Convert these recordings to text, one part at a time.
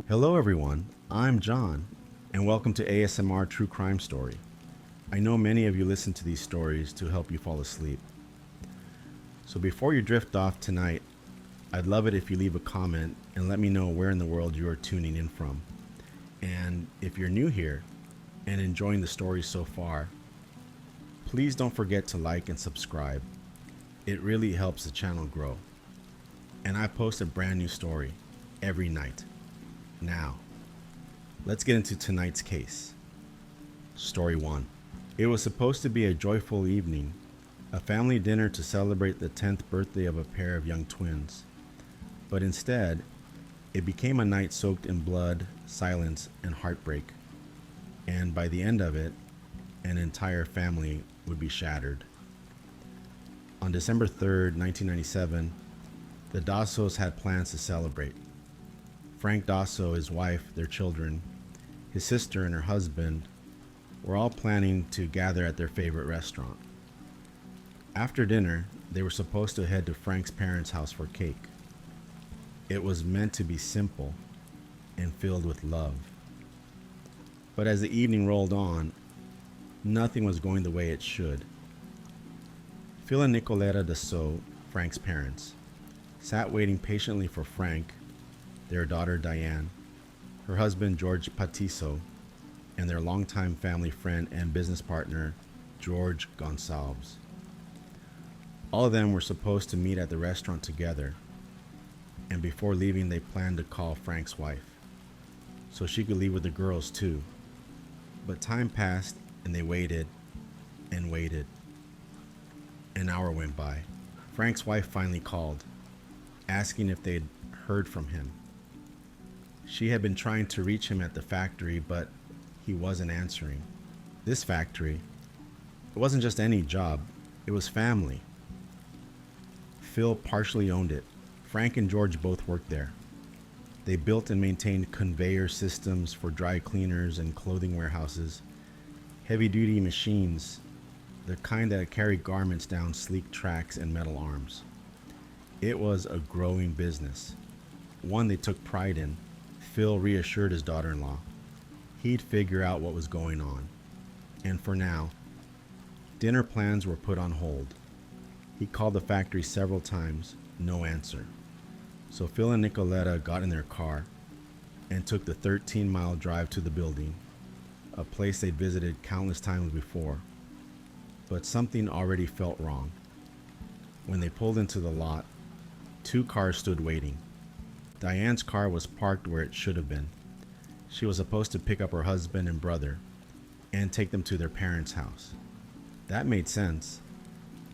Hello, everyone. I'm John, and welcome to ASMR True Crime Story. I know many of you listen to these stories to help you fall asleep. So before you drift off tonight, I'd love it if you leave a comment and let me know where in the world you are tuning in from. And if you're new here and enjoying the story so far, please don't forget to like and subscribe. It really helps the channel grow. And I post a brand new story every night. Now, let's get into tonight's case. Story 1. It was supposed to be a joyful evening, a family dinner to celebrate the 10th birthday of a pair of young twins. But instead, it became a night soaked in blood, silence, and heartbreak. And by the end of it, an entire family would be shattered. On December 3rd, 1997, the Dassos had plans to celebrate. Frank Dasso, his wife, their children, his sister, and her husband were all planning to gather at their favorite restaurant. After dinner, they were supposed to head to Frank's parents' house for cake. It was meant to be simple and filled with love. But as the evening rolled on, nothing was going the way it should. Phil and Nicoletta Dasso, Frank's parents, sat waiting patiently for Frank, their daughter Diane, her husband George Patiso, and their longtime family friend and business partner George Gonsalves. All of them were supposed to meet at the restaurant together, and before leaving they planned to call Frank's wife, so she could leave with the girls too. But time passed and they waited and waited. An hour went by. Frank's wife finally called, asking if they'd heard from him. She had been trying to reach him at the factory, but he wasn't answering. This factory, it wasn't just any job, it was family. Phil partially owned it. Frank and George both worked there. They built and maintained conveyor systems for dry cleaners and clothing warehouses, heavy-duty machines, the kind that carry garments down sleek tracks and metal arms. It was a growing business, one they took pride in. Phil reassured his daughter-in-law. He'd figure out what was going on. And for now, dinner plans were put on hold. He called the factory several times, no answer. So Phil and Nicoletta got in their car and took the 13-mile drive to the building, a place they'd visited countless times before. But something already felt wrong. When they pulled into the lot, two cars stood waiting. Diane's car was parked where it should have been. She was supposed to pick up her husband and brother and take them to their parents' house. That made sense.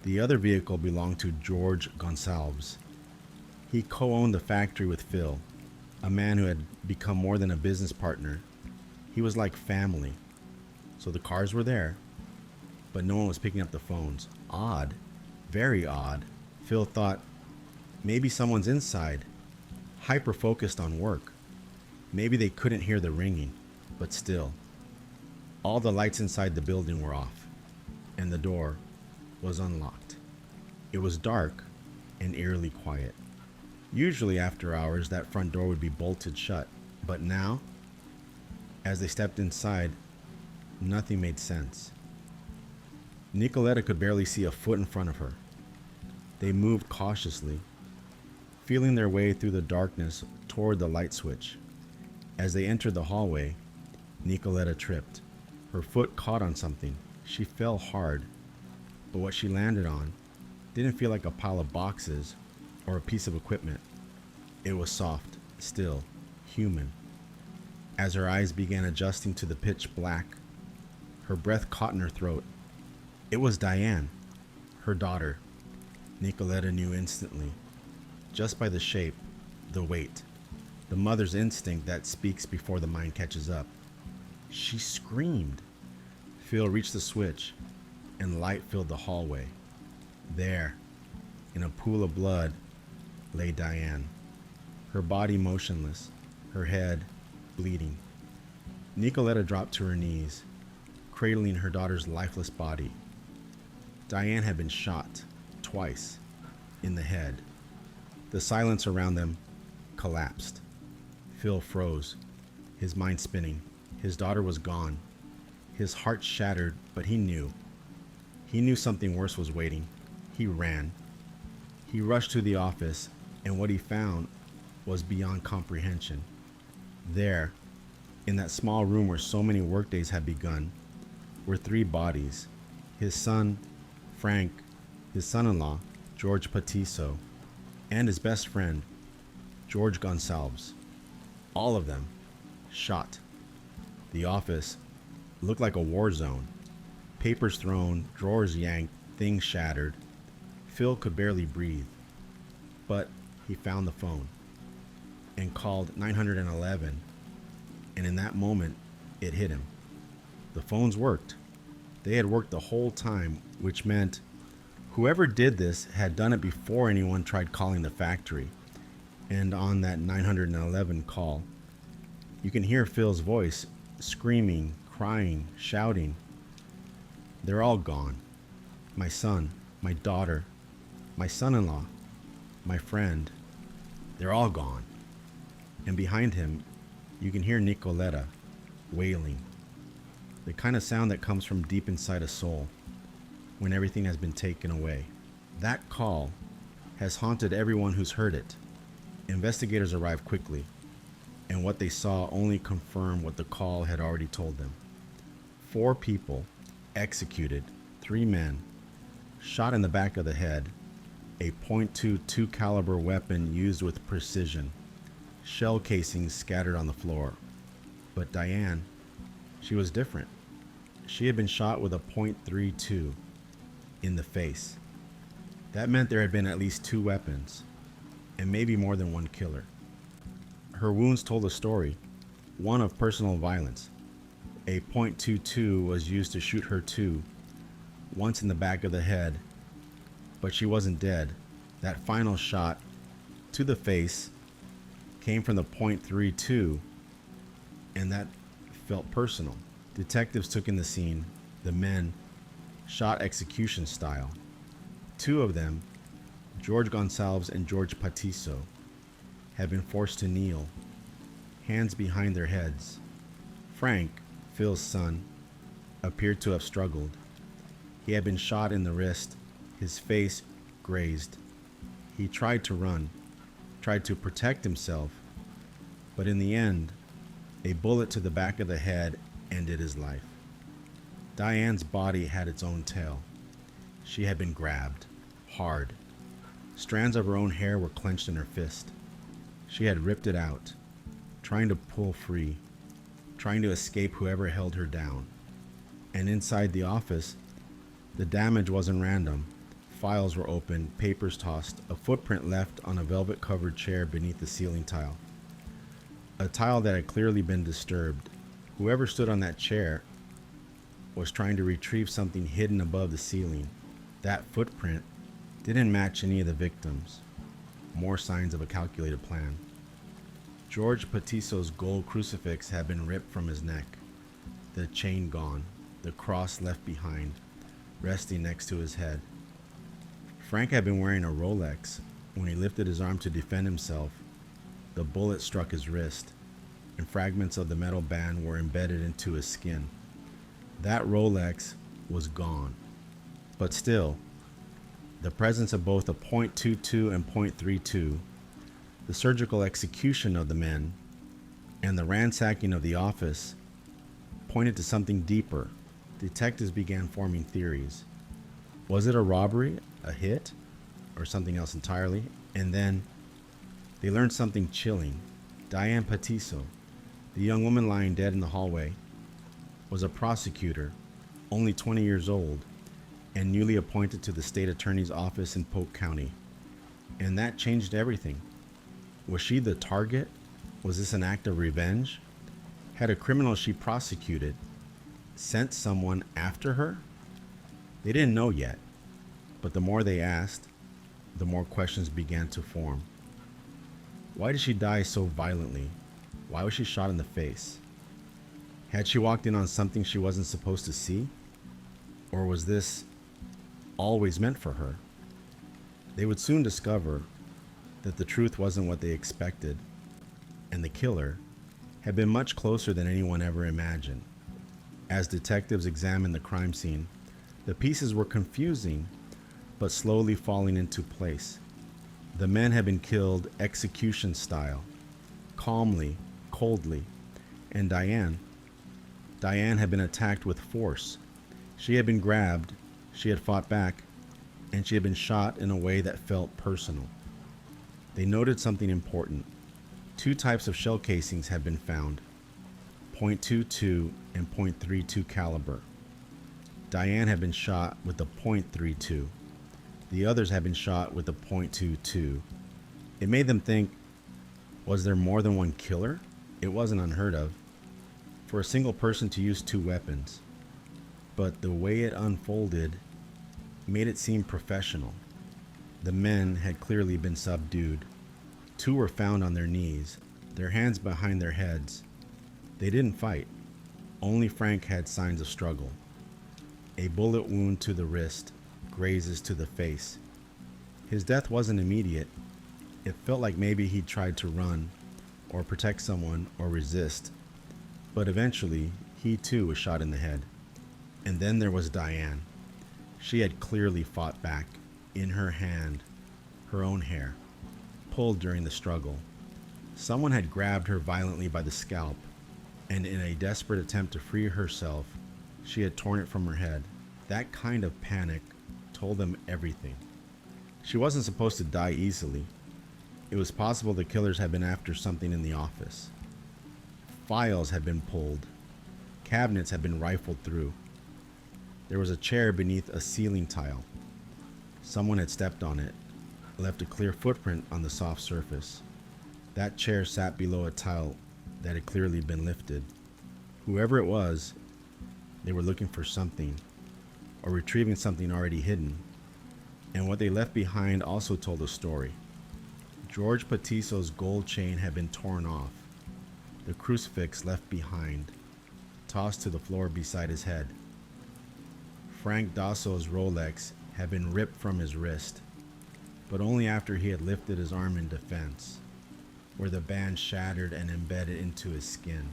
The other vehicle belonged to George Gonsalves. He co-owned the factory with Phil, a man who had become more than a business partner. He was like family. So the cars were there, but no one was picking up the phones. Odd. Very odd. Phil thought, maybe someone's inside, hyper-focused on work. Maybe they couldn't hear the ringing, but still. All the lights inside the building were off, and the door was unlocked. It was dark and eerily quiet. Usually after hours, that front door would be bolted shut, but now, as they stepped inside, nothing made sense. Nicoletta could barely see a foot in front of her. They moved cautiously, feeling their way through the darkness toward the light switch. As they entered the hallway, Nicoletta tripped. Her foot caught on something. She fell hard, but what she landed on didn't feel like a pile of boxes or a piece of equipment. It was soft, still, human. As her eyes began adjusting to the pitch black, her breath caught in her throat. It was Diane, her daughter. Nicoletta knew instantly, just by the shape, the weight, the mother's instinct that speaks before the mind catches up. She screamed. Phil reached the switch, and light filled the hallway. There, in a pool of blood, lay Diane, her body motionless, her head bleeding. Nicoletta dropped to her knees, cradling her daughter's lifeless body. Diane had been shot, twice, in the head. The silence around them collapsed. Phil froze, his mind spinning. His daughter was gone. His heart shattered, but he knew. He knew something worse was waiting. He ran. He rushed to the office, and what he found was beyond comprehension. There, in that small room where so many workdays had begun, were three bodies. His son, Frank, his son-in-law, George Patiso, and his best friend, George Gonsalves. All of them shot. The office looked like a war zone. Papers thrown, drawers yanked, things shattered. Phil could barely breathe. But he found the phone and called 911, and in that moment, it hit him. The phones worked. They had worked the whole time, which meant whoever did this had done it before anyone tried calling the factory. And on that 911 call, you can hear Phil's voice screaming, crying, shouting. They're all gone. My son, my daughter, my son-in-law, my friend, they're all gone. And behind him, you can hear Nicoletta wailing. The kind of sound that comes from deep inside a soul when everything has been taken away. That call has haunted everyone who's heard it. Investigators arrived quickly, and what they saw only confirmed what the call had already told them. 4 people executed, 3 men, shot in the back of the head, a .22 caliber weapon used with precision, shell casings scattered on the floor. But Diane, she was different. She had been shot with a .32 in the face. That meant there had been at least 2 weapons, and maybe more than one killer. Her wounds told a story, one of personal violence. A .22 was used to shoot her too, once in the back of the head, but she wasn't dead. That final shot to the face came from the .32, and that felt personal. Detectives took in the scene. The men shot execution style. 2 of them, George Gonsalves and George Patiso, had been forced to kneel, hands behind their heads. Frank, Phil's son, appeared to have struggled. He had been shot in the wrist, his face grazed. He tried to run, tried to protect himself, but in the end, a bullet to the back of the head ended his life. Diane's body had its own tale. She had been grabbed, hard. Strands of her own hair were clenched in her fist. She had ripped it out, trying to pull free, trying to escape whoever held her down. And inside the office, the damage wasn't random. Files were opened, papers tossed, a footprint left on a velvet-covered chair beneath the ceiling tile. A tile that had clearly been disturbed. Whoever stood on that chair was trying to retrieve something hidden above the ceiling. That footprint didn't match any of the victims. More signs of a calculated plan. George Patiso's gold crucifix had been ripped from his neck, the chain gone, the cross left behind, resting next to his head. Frank had been wearing a Rolex. When he lifted his arm to defend himself, the bullet struck his wrist, and fragments of the metal band were embedded into his skin. That Rolex was gone. But still, the presence of both a .22 and .32, the surgical execution of the men, and the ransacking of the office pointed to something deeper. Detectives began forming theories. Was it a robbery, a hit, or something else entirely? And then they learned something chilling. Diane Patiso, the young woman lying dead in the hallway, was a prosecutor, only 20 years old, and newly appointed to the state attorney's office in Polk County. And that changed everything. Was she the target? Was this an act of revenge? Had a criminal she prosecuted sent someone after her? They didn't know yet, but the more they asked, the more questions began to form. Why did she die so violently? Why was she shot in the face? Had she walked in on something she wasn't supposed to see? Or was this always meant for her? They would soon discover that the truth wasn't what they expected. and the killer had been much closer than anyone ever imagined. As detectives examined the crime scene, the pieces were confusing but slowly falling into place. The men had been killed execution style, calmly, coldly, and Diane had been attacked with force. She had been grabbed, she had fought back, and she had been shot in a way that felt personal. They noted something important. Two types of shell casings had been found, .22 and .32 caliber. Diane had been shot with the .32. The others had been shot with the .22. It made them think, was there more than one killer? It wasn't unheard of for a single person to use two weapons, but the way it unfolded made it seem professional. The men had clearly been subdued. Two were found on their knees, their hands behind their heads. They didn't fight. Only Frank had signs of struggle. A bullet wound to the wrist, grazes to the face. His death wasn't immediate. It felt like maybe he tried to run, or protect someone, or resist. But eventually, he too was shot in the head. And then there was Diane. She had clearly fought back. In her hand, her own hair, pulled during the struggle. Someone had grabbed her violently by the scalp, and in a desperate attempt to free herself, she had torn it from her head. That kind of panic told them everything. She wasn't supposed to die easily. It was possible the killers had been after something in the office. Files had been pulled. Cabinets had been rifled through. There was a chair beneath a ceiling tile. Someone had stepped on it, left a clear footprint on the soft surface. That chair sat below a tile that had clearly been lifted. Whoever it was, they were looking for something, or retrieving something already hidden. And what they left behind also told a story. George Patisso's gold chain had been torn off, the crucifix left behind, tossed to the floor beside his head. Frank Dasso's Rolex had been ripped from his wrist, but only after he had lifted his arm in defense, where the band shattered and embedded into his skin.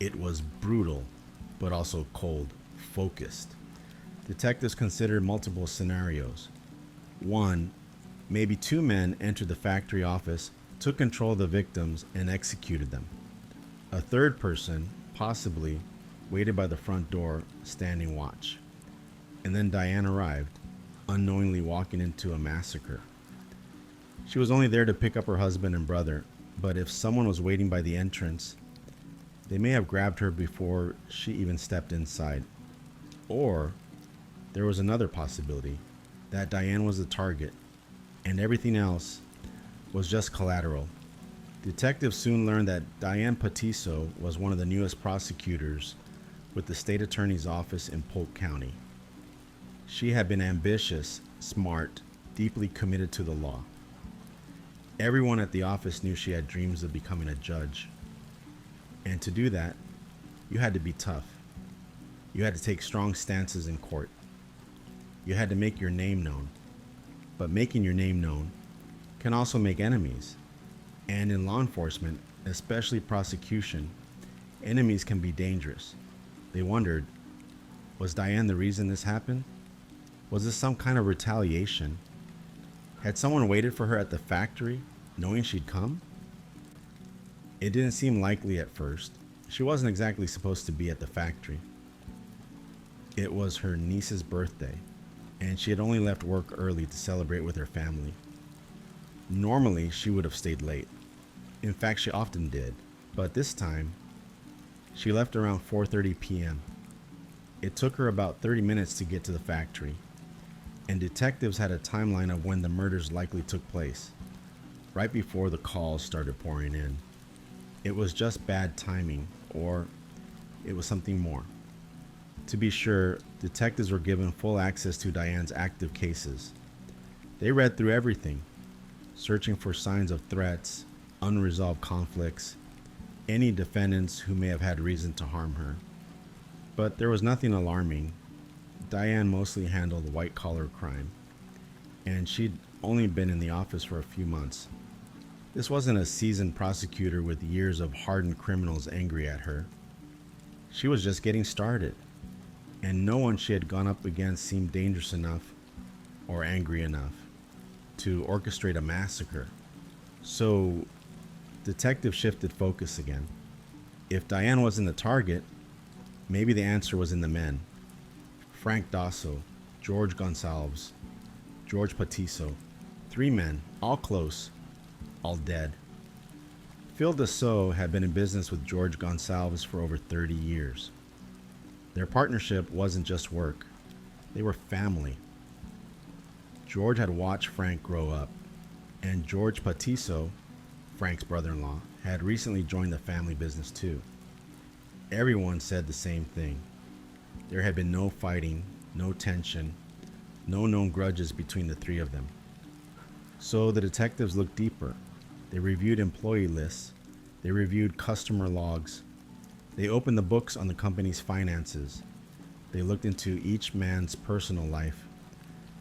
It was brutal, but also cold, focused. Detectives considered multiple scenarios. One, maybe two men entered the factory office, took control of the victims, and executed them. A third person, possibly, waited by the front door, standing watch. And then Diane arrived, unknowingly walking into a massacre. She was only there to pick up her husband and brother, but if someone was waiting by the entrance, they may have grabbed her before she even stepped inside. Or there was another possibility, that Diane was the target, and everything else was just collateral. Detectives soon learned that Diane Patisso was one of the newest prosecutors with the state attorney's office in Polk County. She had been ambitious, smart, deeply committed to the law. Everyone at the office knew she had dreams of becoming a judge. And to do that, you had to be tough. You had to take strong stances in court. You had to make your name known. But making your name known can also make enemies. And in law enforcement, especially prosecution, enemies can be dangerous. They wondered, was Diane the reason this happened? Was this some kind of retaliation? Had someone waited for her at the factory, knowing she'd come? It didn't seem likely at first. She wasn't exactly supposed to be at the factory. It was her niece's birthday, and she had only left work early to celebrate with her family. Normally, she would have stayed late. In fact, she often did. But this time, she left around 4:30 p.m. It took her about 30 minutes to get to the factory, and detectives had a timeline of when the murders likely took place, right before the calls started pouring in. It was just bad timing, or it was something more. To be sure, detectives were given full access to Diane's active cases. They read through everything, searching for signs of threats, unresolved conflicts, any defendants who may have had reason to harm her. But there was nothing alarming. Diane mostly handled white-collar crime, and she'd only been in the office for a few months. This wasn't a seasoned prosecutor with years of hardened criminals angry at her. She was just getting started, and no one she had gone up against seemed dangerous enough or angry enough to orchestrate a massacre. So, detective shifted focus again. If Diane wasn't the target, maybe the answer was in the men. Frank Dasso, George Gonsalves, George Patiso. 3 men, all close, all dead. Phil Dasso had been in business with George Gonsalves for over 30 years. Their partnership wasn't just work. They were family. George had watched Frank grow up, and George Patiso, Frank's brother-in-law, had recently joined the family business too. Everyone said the same thing. There had been no fighting, no tension, no known grudges between the 3 of them. So the detectives looked deeper. They reviewed employee lists. They reviewed customer logs. They opened the books on the company's finances. They looked into each man's personal life,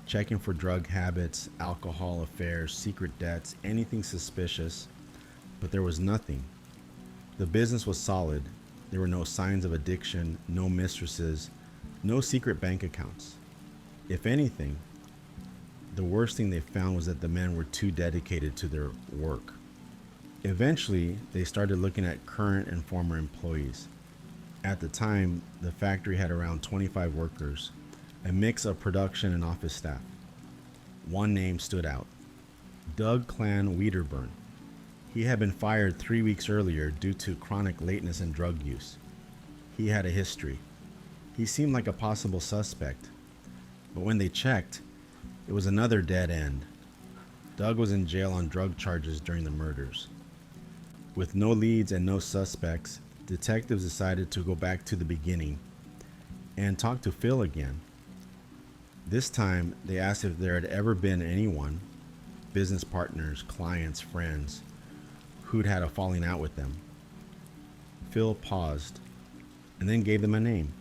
checking for drug habits, alcohol affairs, secret debts, anything suspicious. But there was nothing. The business was solid. There were no signs of addiction, no mistresses, no secret bank accounts. If anything, the worst thing they found was that the men were too dedicated to their work. Eventually, they started looking at current and former employees. At the time, the factory had around 25 workers, a mix of production and office staff. One name stood out: Doug Clan Wiederburn. He had been fired 3 weeks earlier due to chronic lateness and drug use. He had a history. He seemed like a possible suspect, but when they checked, it was another dead end. Doug was in jail on drug charges during the murders. With no leads and no suspects, detectives decided to go back to the beginning and talk to Phil again. This time, they asked if there had ever been anyone, business partners, clients, friends, who'd had a falling out with them. Phil paused and then gave them a name: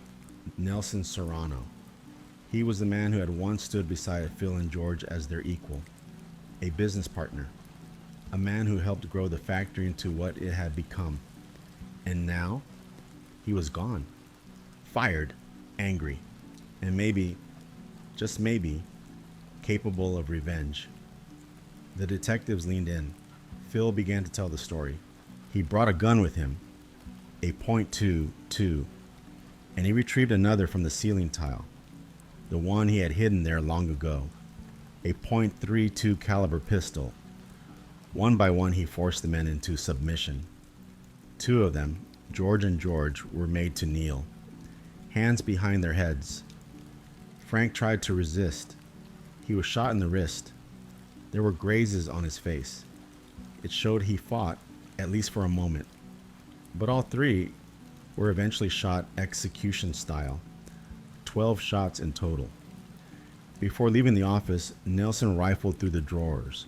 Nelson Serrano. He was the man who had once stood beside Phil and George as their equal, a business partner, a man who helped grow the factory into what it had become. And now, he was gone, fired, angry, and maybe, just maybe, capable of revenge. The detectives leaned in. Phil began to tell the story. He brought a gun with him, a .22, and he retrieved another from the ceiling tile, the one he had hidden there long ago, a .32 caliber pistol. One by one, he forced the men into submission. 2 of them, George and George, were made to kneel, hands behind their heads. Frank tried to resist. He was shot in the wrist. There were grazes on his face. It showed he fought, at least for a moment. But all 3 were eventually shot execution style, 12 shots in total. Before leaving the office, Nelson rifled through the drawers,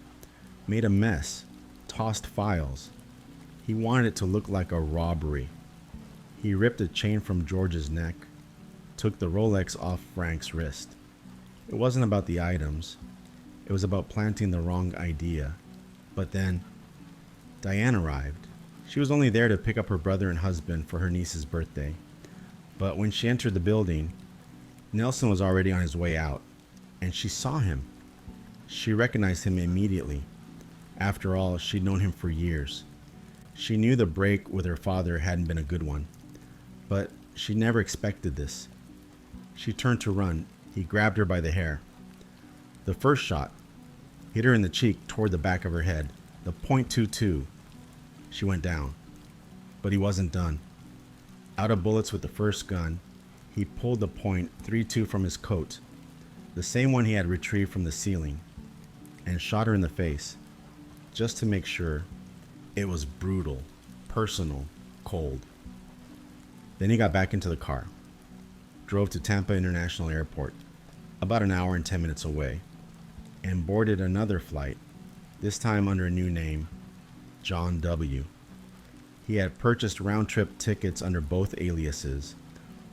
made a mess, tossed files. He wanted it to look like a robbery. He ripped a chain from George's neck, took the Rolex off Frank's wrist. It wasn't about the items. It was about planting the wrong idea. But then, Diane arrived. She was only there to pick up her brother and husband for her niece's birthday. But when she entered the building, Nelson was already on his way out, and she saw him. She recognized him immediately. After all, she'd known him for years. She knew the break with her father hadn't been a good one, but she never expected this. She turned to run. He grabbed her by the hair. The first shot hit her in the cheek toward the back of her head, the .22. She went down, but he wasn't done. Out of bullets with the first gun, he pulled the .32 from his coat, the same one he had retrieved from the ceiling, and shot her in the face, just to make sure. It was brutal, personal, cold. Then he got back into the car, drove to Tampa International Airport, about an hour and 10 minutes away, and boarded another flight, this time under a new name, John W. He had purchased round-trip tickets under both aliases,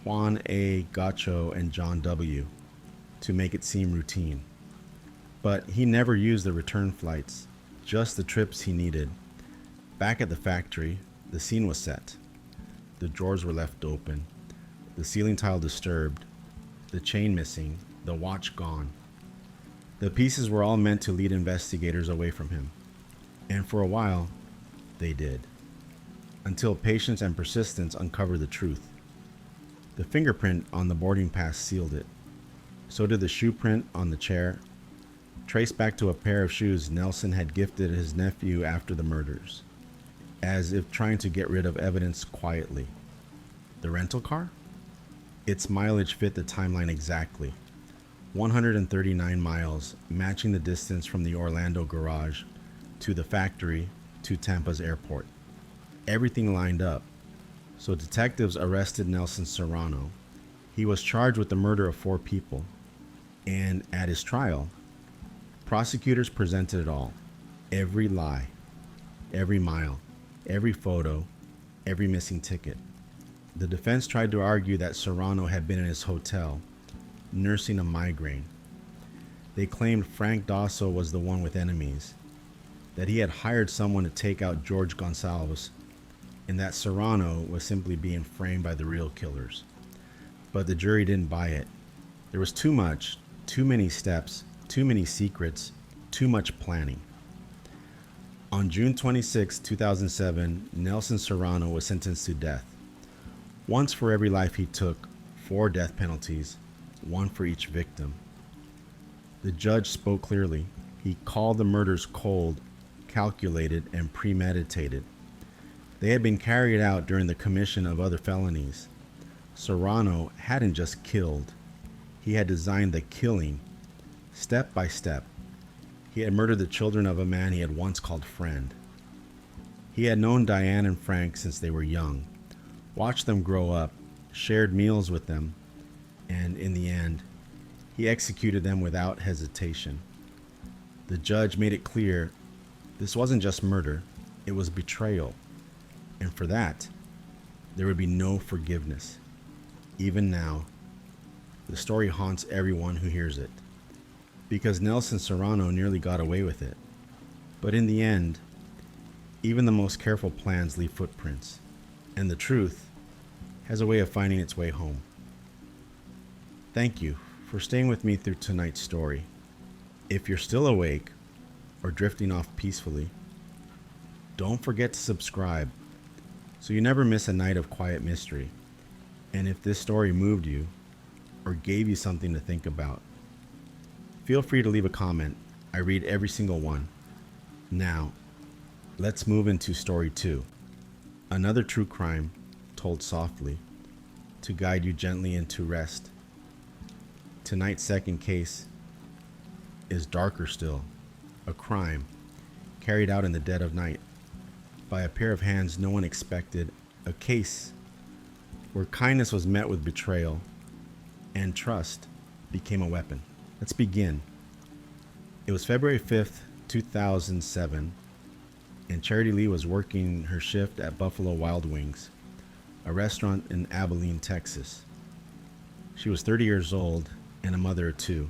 Juan A. Gacho and John W., to make it seem routine. But he never used the return flights. just the trips he needed. Back at the factory, the scene was set. The drawers were left open, the ceiling tile disturbed, the chain missing, the watch gone. The pieces were all meant to lead investigators away from him. And for a while, they did. Until patience and persistence uncovered the truth. The fingerprint on the boarding pass sealed it. So did the shoe print on the chair, traced back to a pair of shoes Nelson had gifted his nephew after the murders, as if trying to get rid of evidence quietly. The rental car? Its mileage fit the timeline exactly. 139 miles, matching the distance from the Orlando garage to the factory to Tampa's airport. Everything lined up. So detectives arrested Nelson Serrano. He was charged with the murder of 4 people. And at his trial, prosecutors presented it all. Every lie, every mile, every photo, every missing ticket. The defense tried to argue that Serrano had been in his hotel, nursing a migraine. They claimed Frank Dasso was the one with enemies, that he had hired someone to take out George Gonsalves, and that Serrano was simply being framed by the real killers. But the jury didn't buy it. There was too much, too many steps, too many secrets, too much planning. On June 26, 2007, Nelson Serrano was sentenced to death. Once for every life he took, 4 death penalties, 1 for each victim. The judge spoke clearly. He called the murders cold, calculated, and premeditated. They had been carried out during the commission of other felonies. Serrano hadn't just killed. He had designed the killing, step by step. He had murdered the children of a man he had once called friend. He had known Diane and Frank since they were young, watched them grow up, shared meals with them, and in the end, he executed them without hesitation. The judge made it clear this wasn't just murder, it was betrayal. And for that, there would be no forgiveness. Even now, the story haunts everyone who hears it, because Nelson Serrano nearly got away with it. But in the end, even the most careful plans leave footprints, and the truth has a way of finding its way home. Thank you for staying with me through tonight's story. If you're still awake or drifting off peacefully, don't forget to subscribe so you never miss a night of quiet mystery. And if this story moved you or gave you something to think about, feel free to leave a comment. I read every single one. Now, let's move into story 2. Another true crime told softly to guide you gently into rest. Tonight's second case is darker still, a crime carried out in the dead of night by a pair of hands no one expected, a case where kindness was met with betrayal and trust became a weapon. Let's begin. It was February 5th, 2007, and Charity Lee was working her shift at Buffalo Wild Wings, a restaurant in Abilene, Texas. She was 30 years old and a mother of 2.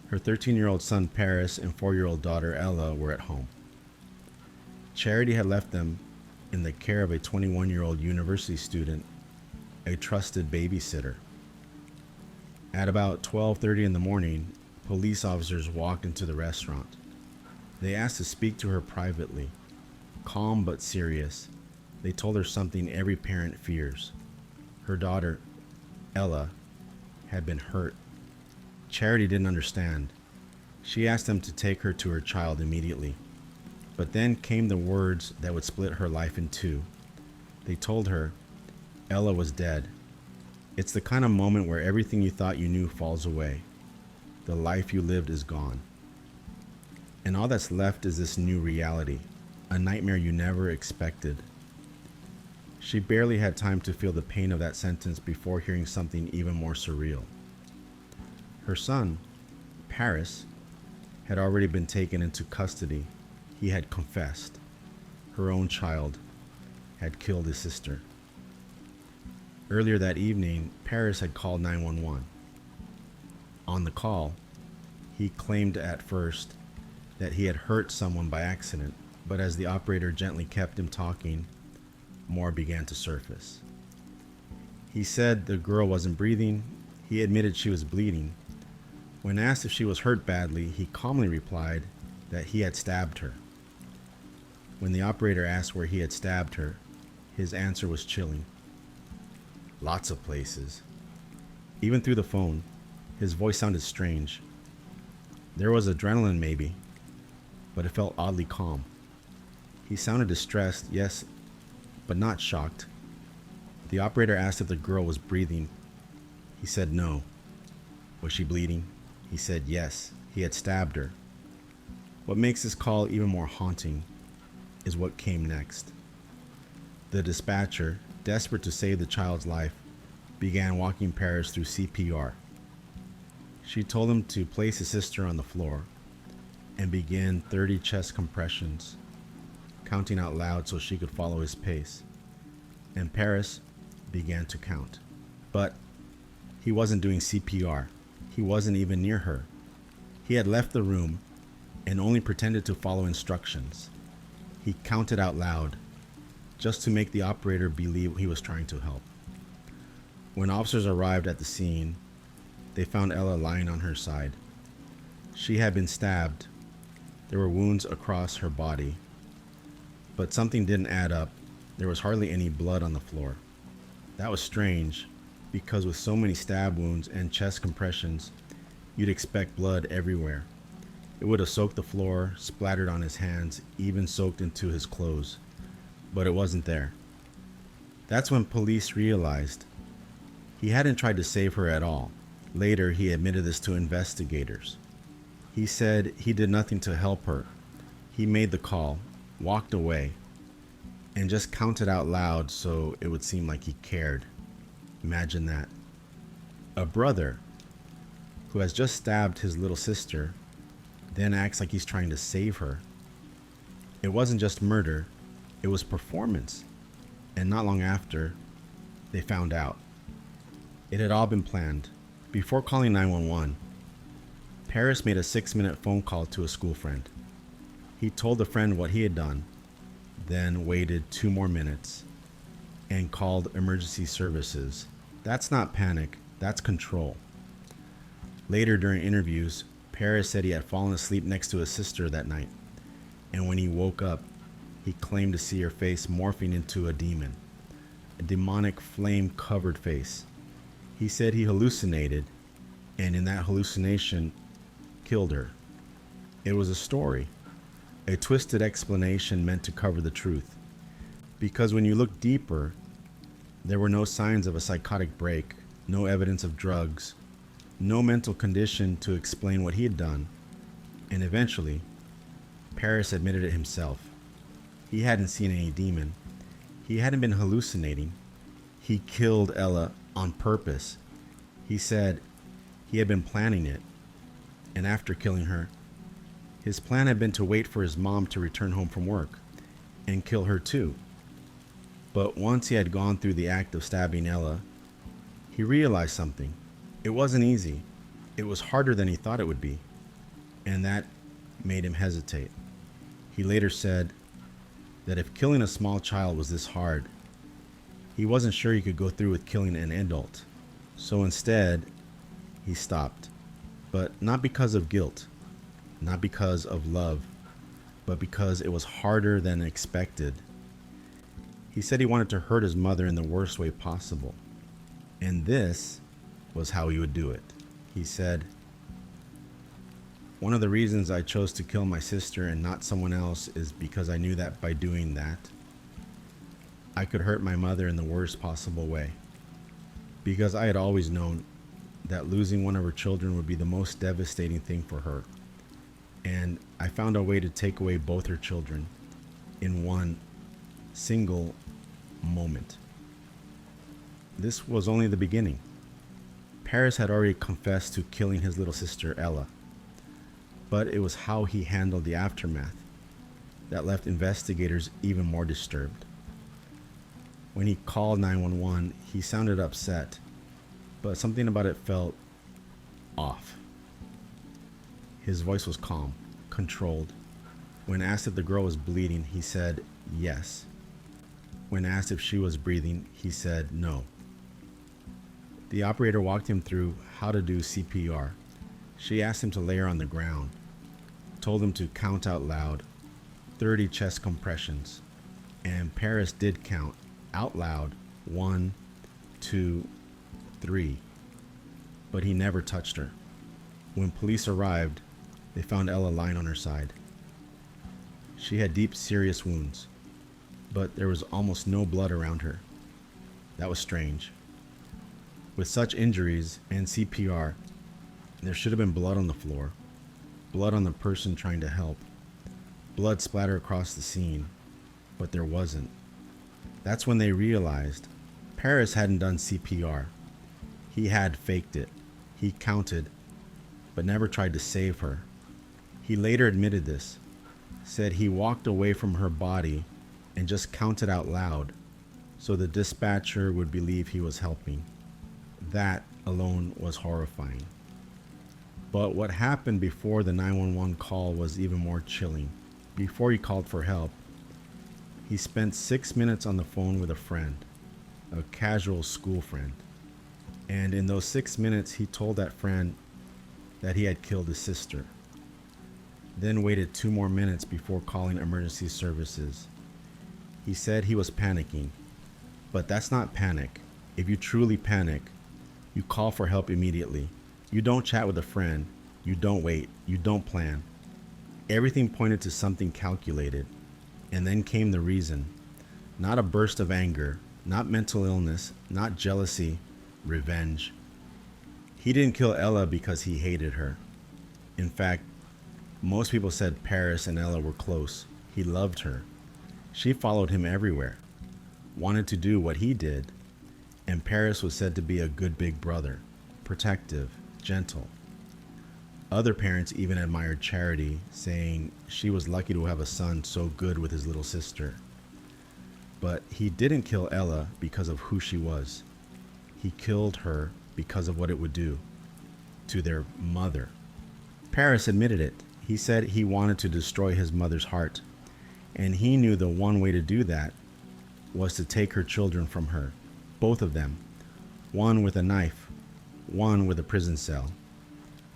Her 13-year-old son Paris and 4-year-old daughter Ella were at home. Charity had left them in the care of a 21-year-old university student, a trusted babysitter. At about 12:30 in the morning, police officers walked into the restaurant. They asked to speak to her privately. Calm but serious, they told her something every parent fears. Her daughter, Ella, had been hurt. Charity didn't understand. She asked them to take her to her child immediately. But then came the words that would split her life in 2. They told her Ella was dead. It's the kind of moment where everything you thought you knew falls away. The life you lived is gone. And all that's left is this new reality, a nightmare you never expected. She barely had time to feel the pain of that sentence before hearing something even more surreal. Her son, Paris, had already been taken into custody. He had confessed. Her own child had killed his sister. Earlier that evening, Paris had called 911. On the call, he claimed at first that he had hurt someone by accident, but as the operator gently kept him talking, more began to surface. He said the girl wasn't breathing. He admitted she was bleeding. When asked if she was hurt badly, he calmly replied that he had stabbed her. When the operator asked where he had stabbed her, his answer was chilling. Lots of places. Even through the phone, his voice sounded strange. There was adrenaline maybe, but it felt oddly calm. He sounded distressed, yes, but not shocked. The operator asked if the girl was breathing. He said no. Was she bleeding? He said yes, he had stabbed her. What makes this call even more haunting is what came next. The dispatcher, desperate to save the child's life, began walking Paris through CPR. She told him to place his sister on the floor and begin 30 chest compressions, counting out loud so she could follow his pace. And Paris began to count. But he wasn't doing CPR. He wasn't even near her. He had left the room and only pretended to follow instructions. He counted out loud, just to make the operator believe he was trying to help. When officers arrived at the scene, they found Ella lying on her side. She had been stabbed. There were wounds across her body, but something didn't add up. There was hardly any blood on the floor. That was strange, because with so many stab wounds and chest compressions, you'd expect blood everywhere. It would have soaked the floor, splattered on his hands, even soaked into his clothes. But it wasn't there. That's when police realized he hadn't tried to save her at all. Later, he admitted this to investigators. He said he did nothing to help her. He made the call, walked away, and just counted out loud so it would seem like he cared. Imagine that. A brother who has just stabbed his little sister then acts like he's trying to save her. It wasn't just murder, it was performance. And not long after, they found out. It had all been planned. Before calling 911, Paris made a 6-minute phone call to a school friend. He told the friend what he had done, then waited 2 more minutes and called emergency services. That's not panic, that's control. Later during interviews, Paris said he had fallen asleep next to his sister that night, and when he woke up, he claimed to see her face morphing into a demon, a demonic flame-covered face. He said he hallucinated, and in that hallucination, killed her. It was a story, a twisted explanation meant to cover the truth, because when you look deeper, there were no signs of a psychotic break, no evidence of drugs, no mental condition to explain what he had done, and eventually, Paris admitted it himself. He hadn't seen any demon. He hadn't been hallucinating. He killed Ella on purpose. He said he had been planning it, and after killing her, his plan had been to wait for his mom to return home from work and kill her too. But once he had gone through the act of stabbing Ella, he realized something. It wasn't easy. It was harder than he thought it would be, and that made him hesitate. He later said that if killing a small child was this hard, he wasn't sure he could go through with killing an adult. So instead, he stopped. But not because of guilt, not because of love, but because it was harder than expected. He said he wanted to hurt his mother in the worst way possible, and this was how he would do it. He said, "One of the reasons I chose to kill my sister and not someone else is because I knew that by doing that, I could hurt my mother in the worst possible way. Because I had always known that losing one of her children would be the most devastating thing for her. And I found a way to take away both her children in one single moment." This was only the beginning. Paris had already confessed to killing his little sister Ella, but it was how he handled the aftermath that left investigators even more disturbed. When he called 911, he sounded upset, but something about it felt off. His voice was calm. controlled. When asked if the girl was bleeding, he said yes. When asked if she was breathing, he said no. The operator walked him through how to do CPR. She asked him to lay her on the ground, told him to count out loud 30 chest compressions, and Paris did count out loud 1, 2, 3, but he never touched her. When police arrived, they found Ella lying on her side. She had deep, serious wounds, but there was almost no blood around her. That was strange. With such injuries and CPR, there should have been blood on the floor, blood on the person trying to help, blood splattered across the scene, but there wasn't. That's when they realized Paris hadn't done CPR. He had faked it. He counted, but never tried to save her. He later admitted this, said he walked away from her body and just counted out loud so the dispatcher would believe he was helping. That alone was horrifying. But what happened before the 911 call was even more chilling. Before he called for help, he spent 6 minutes on the phone with a friend, a casual school friend. And in those 6 minutes, he told that friend that he had killed his sister. Then waited 2 more minutes before calling emergency services. He said he was panicking, but that's not panic. If you truly panic, you call for help immediately. You don't chat with a friend. You don't wait. You don't plan. Everything pointed to something calculated. And then came the reason. Not a burst of anger, not mental illness, not jealousy, revenge. He didn't kill Ella because he hated her. In fact, most people said Paris and Ella were close. He loved her. She followed him everywhere, wanted to do what he did, and Paris was said to be a good big brother, protective, gentle. Other parents even admired Charity, saying she was lucky to have a son so good with his little sister. But he didn't kill Ella because of who she was. He killed her because of what it would do to their mother. Paris admitted it. He said he wanted to destroy his mother's heart, and he knew the one way to do that was to take her children from her, both of them, one with a knife, one with a prison cell.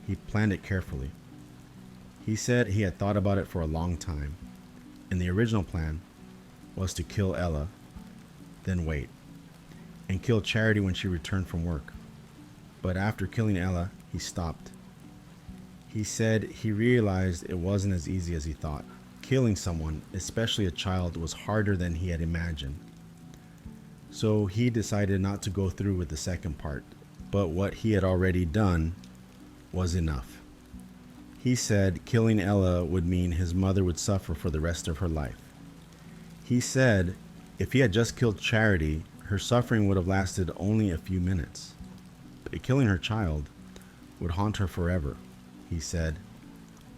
He planned it carefully. He said he had thought about it for a long time, and the original plan was to kill Ella, then wait, and kill Charity when she returned from work. But after killing Ella, he stopped. He said he realized it wasn't as easy as he thought. Killing someone, especially a child, was harder than he had imagined. So he decided not to go through with the second part, but what he had already done was enough. He said killing Ella would mean his mother would suffer for the rest of her life. He said if he had just killed Charity, her suffering would have lasted only a few minutes. But killing her child would haunt her forever. He said,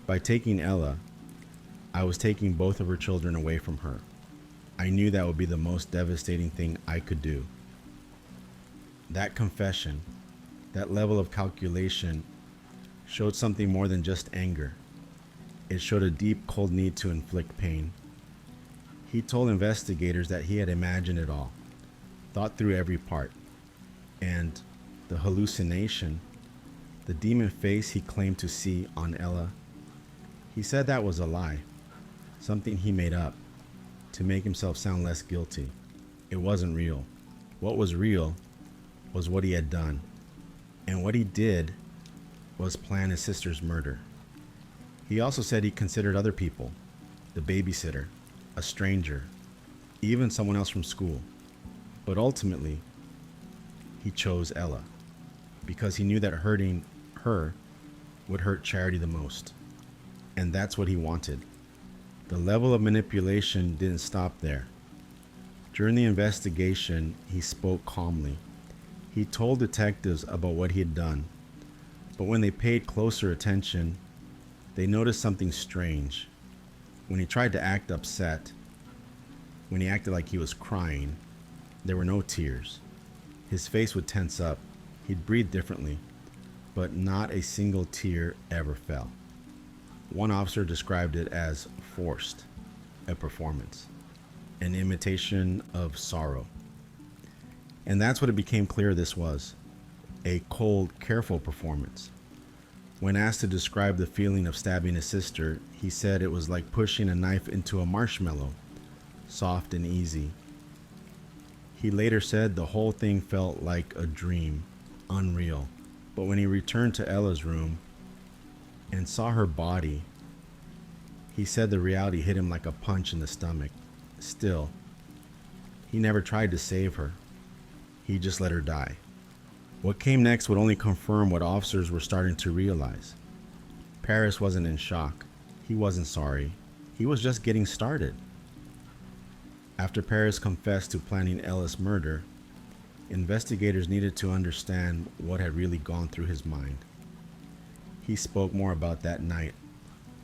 by taking Ella, I was taking both of her children away from her. I knew that would be the most devastating thing I could do. That confession, that level of calculation, showed something more than just anger. It showed a deep, cold need to inflict pain. He told investigators that he had imagined it all, thought through every part, and the hallucination, the demon face he claimed to see on Ella, he said that was a lie, something he made up to make himself sound less guilty. It wasn't real. What was real was what he had done, and what he did was plan his sister's murder. He also said he considered other people, the babysitter, a stranger, even someone else from school. But ultimately, he chose Ella because he knew that hurting her would hurt Charity the most. And that's what he wanted. The level of manipulation didn't stop there. During the investigation, he spoke calmly. He told detectives about what he had done. But when they paid closer attention, they noticed something strange. When he tried to act upset, when he acted like he was crying, there were no tears. His face would tense up. He'd breathe differently, but not a single tear ever fell. One officer described it as forced, a performance, an imitation of sorrow. And that's what it became clear this was, a cold, careful performance. When asked to describe the feeling of stabbing his sister, he said it was like pushing a knife into a marshmallow, soft and easy. He later said the whole thing felt like a dream, unreal. But when he returned to Ella's room and saw her body, he said the reality hit him like a punch in the stomach. Still, he never tried to save her. He just let her die. What came next would only confirm what officers were starting to realize. Paris wasn't in shock. He wasn't sorry. He was just getting started. After Paris confessed to planning Ella's murder, investigators needed to understand what had really gone through his mind. He spoke more about that night,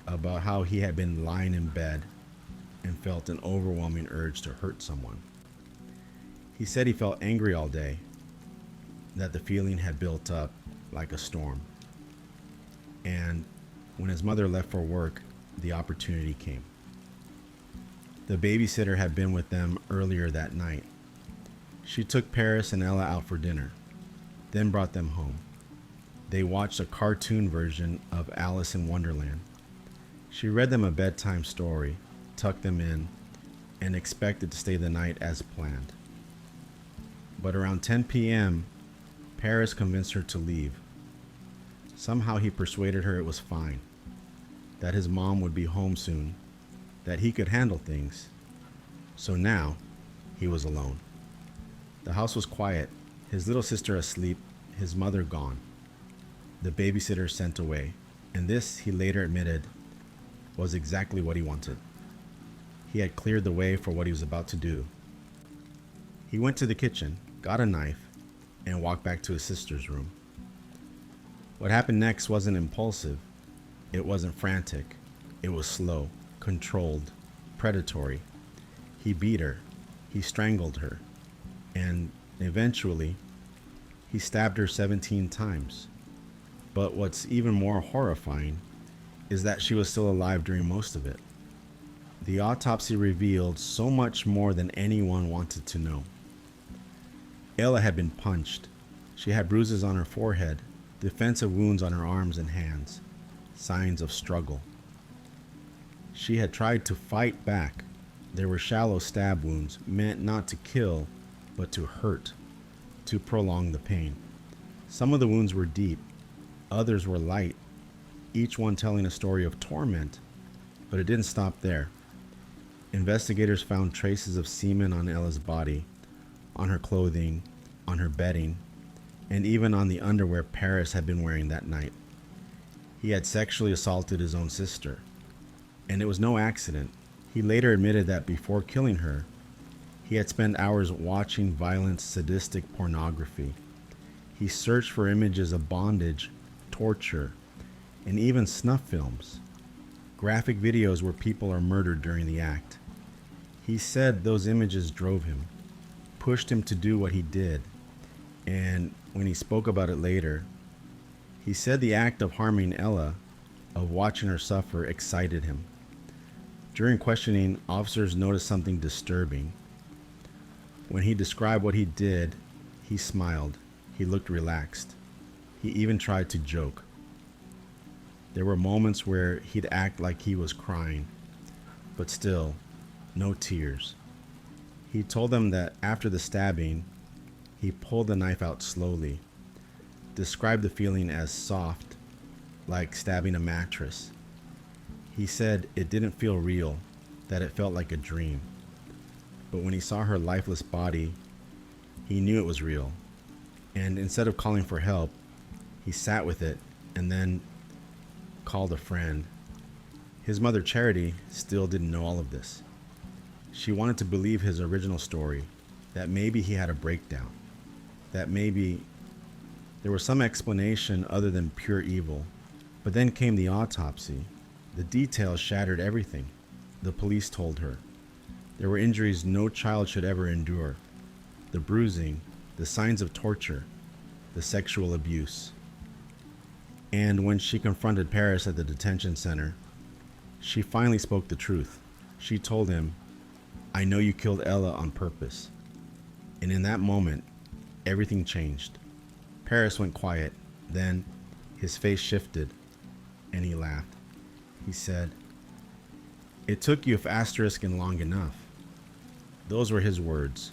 about how he had been lying in bed and felt an overwhelming urge to hurt someone. He said he felt angry all day, that the feeling had built up like a storm. And when his mother left for work, the opportunity came. The babysitter had been with them earlier that night. She took Paris and Ella out for dinner, then brought them home. They watched a cartoon version of Alice in Wonderland. She read them a bedtime story, tucked them in, and expected to stay the night as planned. But around 10 p.m., Paris convinced her to leave. Somehow he persuaded her it was fine, that his mom would be home soon, that he could handle things. So now, he was alone. The house was quiet, his little sister asleep, his mother gone, the babysitter sent away, and this, he later admitted, was exactly what he wanted. He had cleared the way for what he was about to do. He went to the kitchen, got a knife, and walked back to his sister's room. What happened next wasn't impulsive. It wasn't frantic. It was slow, controlled, predatory. He beat her. He strangled her. And eventually, he stabbed her 17 times. But what's even more horrifying is that she was still alive during most of it. The autopsy revealed so much more than anyone wanted to know. Ella had been punched. She had bruises on her forehead, defensive wounds on her arms and hands, signs of struggle. She had tried to fight back. There were shallow stab wounds, meant not to kill, but to hurt, to prolong the pain. Some of the wounds were deep, others were light, each one telling a story of torment, but it didn't stop there. Investigators found traces of semen on Ella's body, on her clothing, on her bedding, and even on the underwear Paris had been wearing that night. He had sexually assaulted his own sister, and it was no accident. He later admitted that before killing her, he had spent hours watching violent, sadistic pornography. He searched for images of bondage, torture, and even snuff films, graphic videos where people are murdered during the act. He said those images drove him, pushed him to do what he did, and when he spoke about it later, he said the act of harming Ella, of watching her suffer, excited him. During questioning, officers noticed something disturbing. When he described what he did, he smiled. He looked relaxed. He even tried to joke. There were moments where he'd act like he was crying, but still, no tears. He told them that after the stabbing, he pulled the knife out slowly, described the feeling as soft, like stabbing a mattress. He said it didn't feel real, that it felt like a dream. But when he saw her lifeless body, he knew it was real. And instead of calling for help, he sat with it and then called a friend. His mother, Charity, still didn't know all of this. She wanted to believe his original story, that maybe he had a breakdown, that maybe there was some explanation other than pure evil. But then came the autopsy. The details shattered everything. The police told her there were injuries no child should ever endure. The bruising, the signs of torture, the sexual abuse. And when she confronted Paris at the detention center, She finally spoke the truth. She told him, "I know you killed Ella on purpose." And in that moment, everything changed. Paris went quiet. Then his face shifted and he laughed. He said, "It took you and long enough." Those were his words.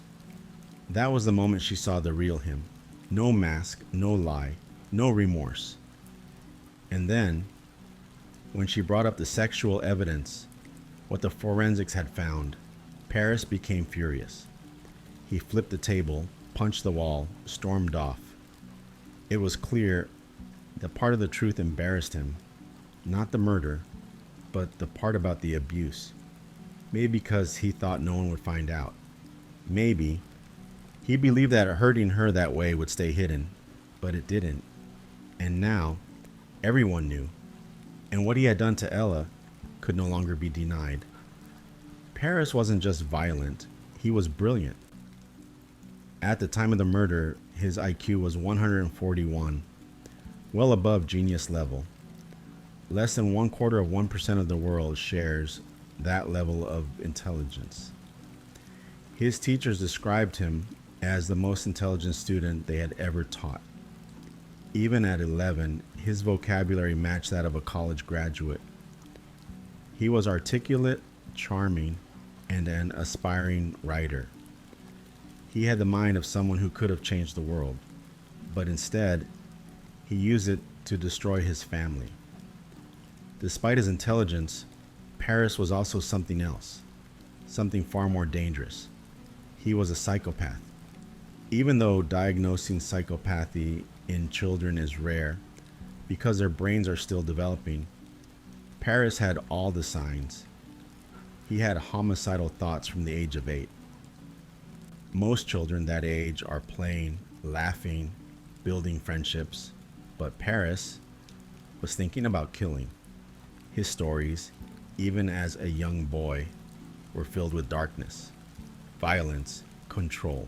That was the moment she saw the real him. No mask, no lie, no remorse. And then, when she brought up the sexual evidence, what the forensics had found, Paris became furious. He flipped the table, punched the wall, stormed off. It was clear that part of the truth embarrassed him, not the murder, but the part about the abuse. Maybe because he thought no one would find out. Maybe he believed that hurting her that way would stay hidden, but it didn't. And now, everyone knew. And what he had done to Ella could no longer be denied. Paris wasn't just violent, he was brilliant. At the time of the murder, his IQ was 141, well above genius level. Less than 1/4% of the world shares that level of intelligence. His teachers described him as the most intelligent student they had ever taught. Even at 11, his vocabulary matched that of a college graduate. He was articulate, charming, and an aspiring writer. He had the mind of someone who could have changed the world, but instead, he used it to destroy his family. Despite his intelligence, Paris was also something else, something far more dangerous. He was a psychopath. Even though diagnosing psychopathy in children is rare, because their brains are still developing, Paris had all the signs. He had homicidal thoughts from the age of 8. Most children that age are playing, laughing, building friendships, but Paris was thinking about killing. His stories, even as a young boy, were filled with darkness, violence, control.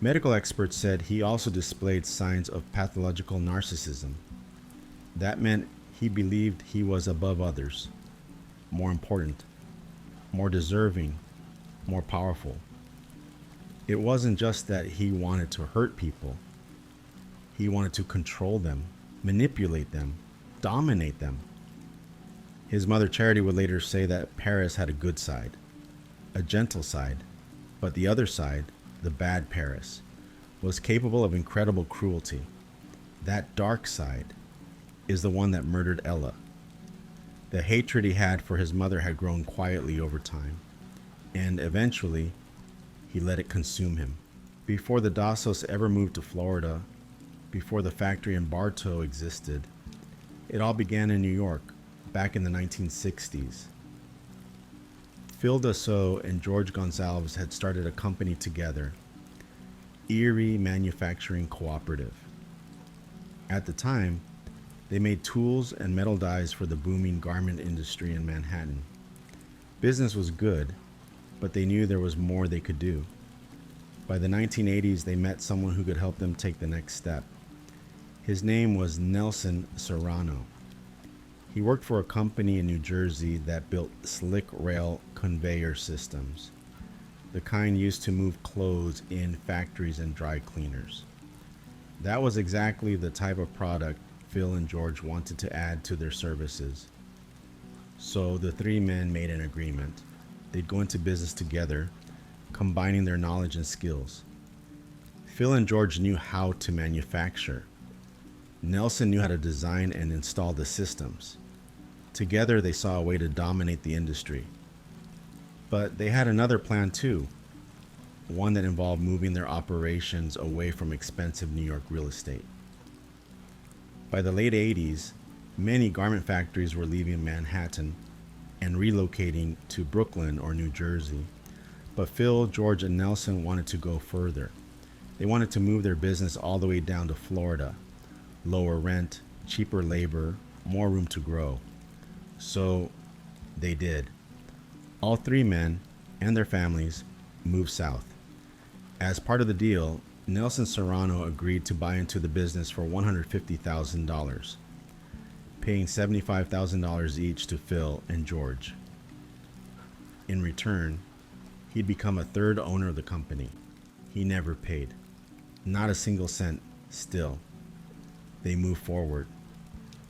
Medical experts said he also displayed signs of pathological narcissism. That meant he believed he was above others, more important, more deserving, more powerful. It wasn't just that he wanted to hurt people. He wanted to control them, manipulate them, dominate them. His mother Charity would later say that Paris had a good side, a gentle side, but the other side, the bad Paris, was capable of incredible cruelty. That dark side is the one that murdered Ella. The hatred he had for his mother had grown quietly over time, and eventually, he let it consume him. Before the Dassos ever moved to Florida, before the factory in Bartow existed, it all began in New York, back in the 1960s. Phil Dassault and George Gonsalves had started a company together, Erie Manufacturing Cooperative. At the time, they made tools and metal dies for the booming garment industry in Manhattan. Business was good, but they knew there was more they could do. By the 1980s, they met someone who could help them take the next step. His name was Nelson Serrano. He worked for a company in New Jersey that built slick rail conveyor systems, the kind used to move clothes in factories and dry cleaners. That was exactly the type of product Phil and George wanted to add to their services. So the three men made an agreement. They'd go into business together, combining their knowledge and skills. Phil and George knew how to manufacture. Nelson knew how to design and install the systems. Together, they saw a way to dominate the industry. But they had another plan too, one that involved moving their operations away from expensive New York real estate. By the late 80s, many garment factories were leaving Manhattan and relocating to Brooklyn or New Jersey. But Phil, George, and Nelson wanted to go further. They wanted to move their business all the way down to Florida. Lower rent, cheaper labor, more room to grow. So they did. All three men and their families moved south. As part of the deal, Nelson Serrano agreed to buy into the business for $150,000. paying $75,000 each to Phil and George. In return, he'd become a third owner of the company. He never paid. Not a single cent still. They moved forward.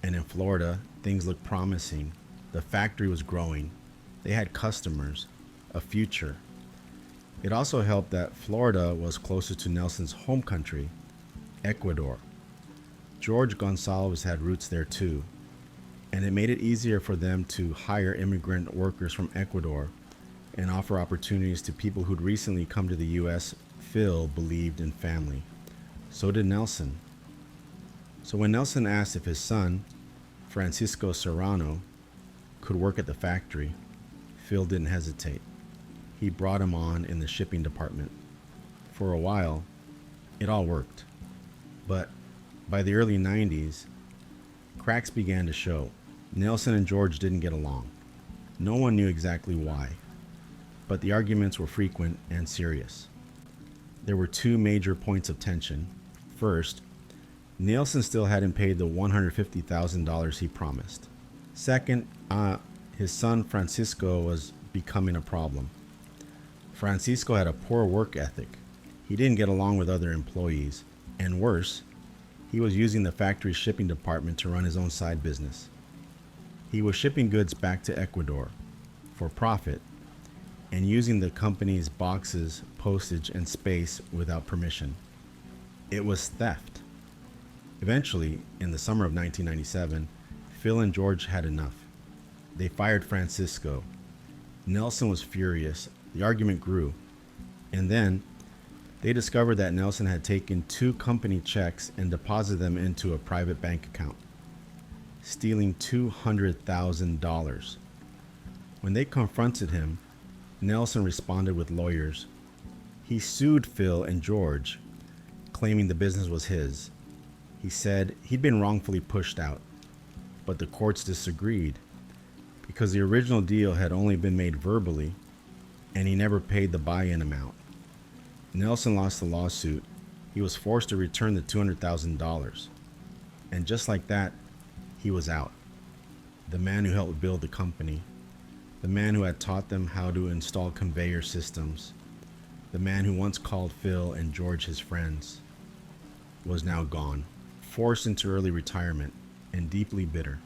And in Florida, things looked promising. The factory was growing. They had customers, a future. It also helped that Florida was closer to Nelson's home country, Ecuador. George Gonsalves had roots there too, and it made it easier for them to hire immigrant workers from Ecuador and offer opportunities to people who'd recently come to the U.S. Phil believed in family. So did Nelson. So when Nelson asked if his son, Francisco Serrano, could work at the factory, Phil didn't hesitate. He brought him on in the shipping department. For a while, it all worked. But by the early 90s, cracks began to show. Nelson and George didn't get along. No one knew exactly why, but the arguments were frequent and serious. There were two major points of tension. First, Nelson still hadn't paid the $150,000 he promised. Second, his son Francisco was becoming a problem. Francisco had a poor work ethic. He didn't get along with other employees, and worse, he was using the factory's shipping department to run his own side business. He was shipping goods back to Ecuador for profit and using the company's boxes, postage, and space without permission. It was theft. Eventually, in the summer of 1997, Phil and George had enough. They fired Francisco. Nelson was furious. The argument grew. And then they discovered that Nelson had taken 2 company checks and deposited them into a private bank account, stealing $200,000. When they confronted him, Nelson responded with lawyers. He sued Phil and George, claiming the business was his. He said he'd been wrongfully pushed out, but the courts disagreed because the original deal had only been made verbally and he never paid the buy-in amount. Nelson lost the lawsuit. He was forced to return the $200,000. And just like that, he was out. The man who helped build the company, the man who had taught them how to install conveyor systems, the man who once called Phil and George his friends, was now gone, forced into early retirement and deeply bitter.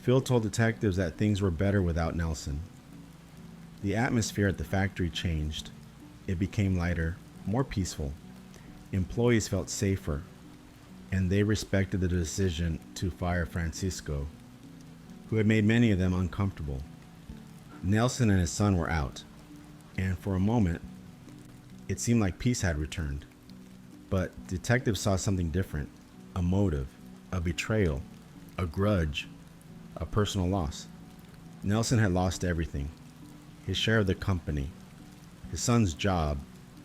Phil told detectives that things were better without Nelson. The atmosphere at the factory changed. It became lighter, more peaceful. Employees felt safer, and they respected the decision to fire Francisco, who had made many of them uncomfortable. Nelson and his son were out, and for a moment, it seemed like peace had returned. But detectives saw something different, a motive, a betrayal, a grudge, a personal loss. Nelson had lost everything. His share of the company, his son's job,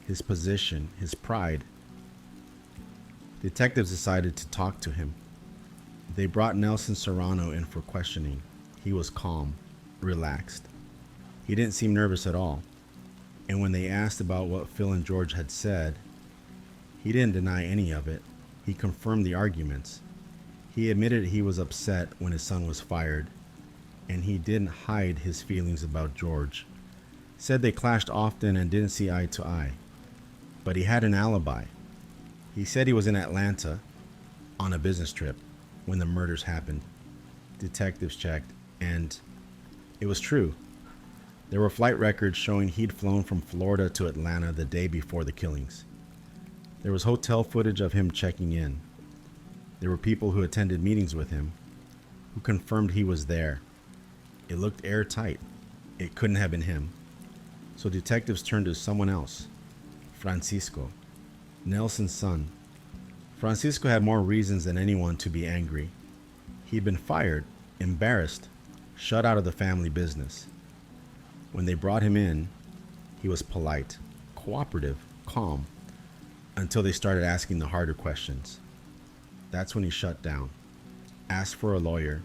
his position, his pride. Detectives decided to talk to him. They brought Nelson Serrano in for questioning. He was calm, relaxed. He didn't seem nervous at all. And when they asked about what Phil and George had said, he didn't deny any of it. He confirmed the arguments. He admitted he was upset when his son was fired, and he didn't hide his feelings about George. Said they clashed often and didn't see eye to eye. But he had an alibi. He said he was in Atlanta on a business trip when the murders happened. Detectives checked, and it was true. There were flight records showing he'd flown from Florida to Atlanta the day before the killings. There was hotel footage of him checking in. There were people who attended meetings with him who confirmed he was there. It looked airtight. It couldn't have been him. So detectives turned to someone else, Francisco, Nelson's son. Francisco had more reasons than anyone to be angry. He'd been fired, embarrassed, shut out of the family business. When they brought him in, he was polite, cooperative, calm, until they started asking the harder questions. That's when he shut down, asked for a lawyer,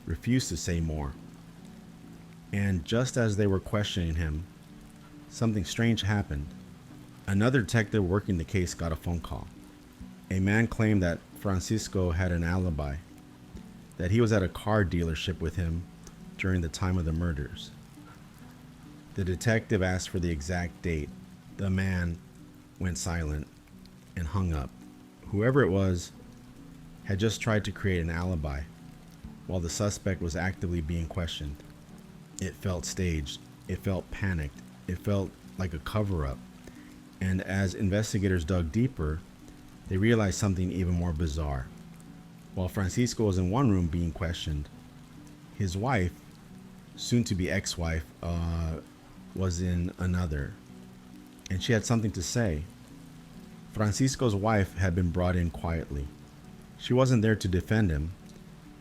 refused to say more. And just as they were questioning him, something strange happened. Another detective working the case got a phone call. A man claimed that Francisco had an alibi. that he was at a car dealership with him during the time of the murders. The detective asked for the exact date. The man went silent and hung up. Whoever it was had just tried to create an alibi while the suspect was actively being questioned. It felt staged. It felt panicked. It felt like a cover-up. And as investigators dug deeper, they realized something even more bizarre. While Francisco was in one room being questioned, his wife, soon-to-be ex-wife, was in another. And she had something to say. Francisco's wife had been brought in quietly. She wasn't there to defend him.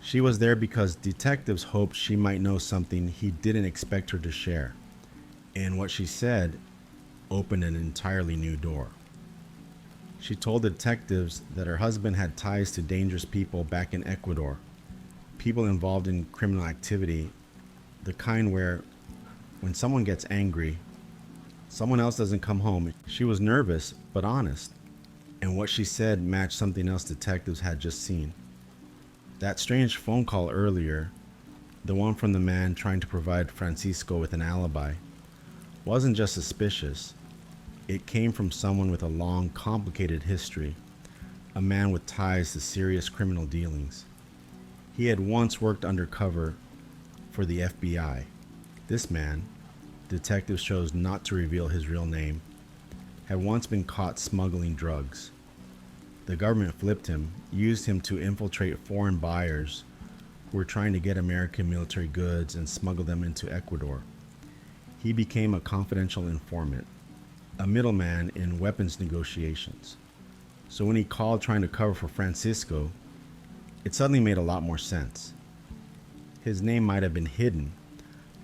She was there because detectives hoped she might know something he didn't expect her to share. And what she said opened an entirely new door. She told detectives that her husband had ties to dangerous people back in Ecuador, people involved in criminal activity, the kind where when someone gets angry, someone else doesn't come home. She was nervous but honest, and what she said matched something else detectives had just seen. That strange phone call earlier, the one from the man trying to provide Francisco with an alibi, wasn't just suspicious. It came from someone with a long, complicated history, a man with ties to serious criminal dealings. He had once worked undercover for the FBI. This man, detectives chose not to reveal his real name, had once been caught smuggling drugs. The government flipped him, used him to infiltrate foreign buyers who were trying to get American military goods and smuggle them into Ecuador. He became a confidential informant, a middleman in weapons negotiations. So when he called trying to cover for Francisco, it suddenly made a lot more sense. His name might have been hidden,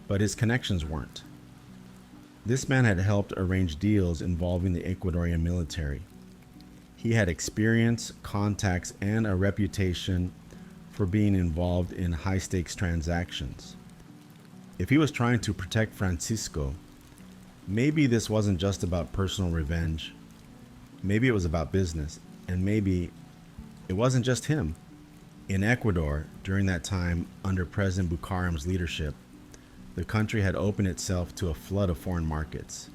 but his connections weren't. This man had helped arrange deals involving the Ecuadorian military. He had experience, contacts, and a reputation for being involved in high-stakes transactions. If he was trying to protect Francisco, maybe this wasn't just about personal revenge. Maybe it was about business, and maybe it wasn't just him. In Ecuador, during that time, under President Bucaram's leadership, the country had opened itself to a flood of foreign markets.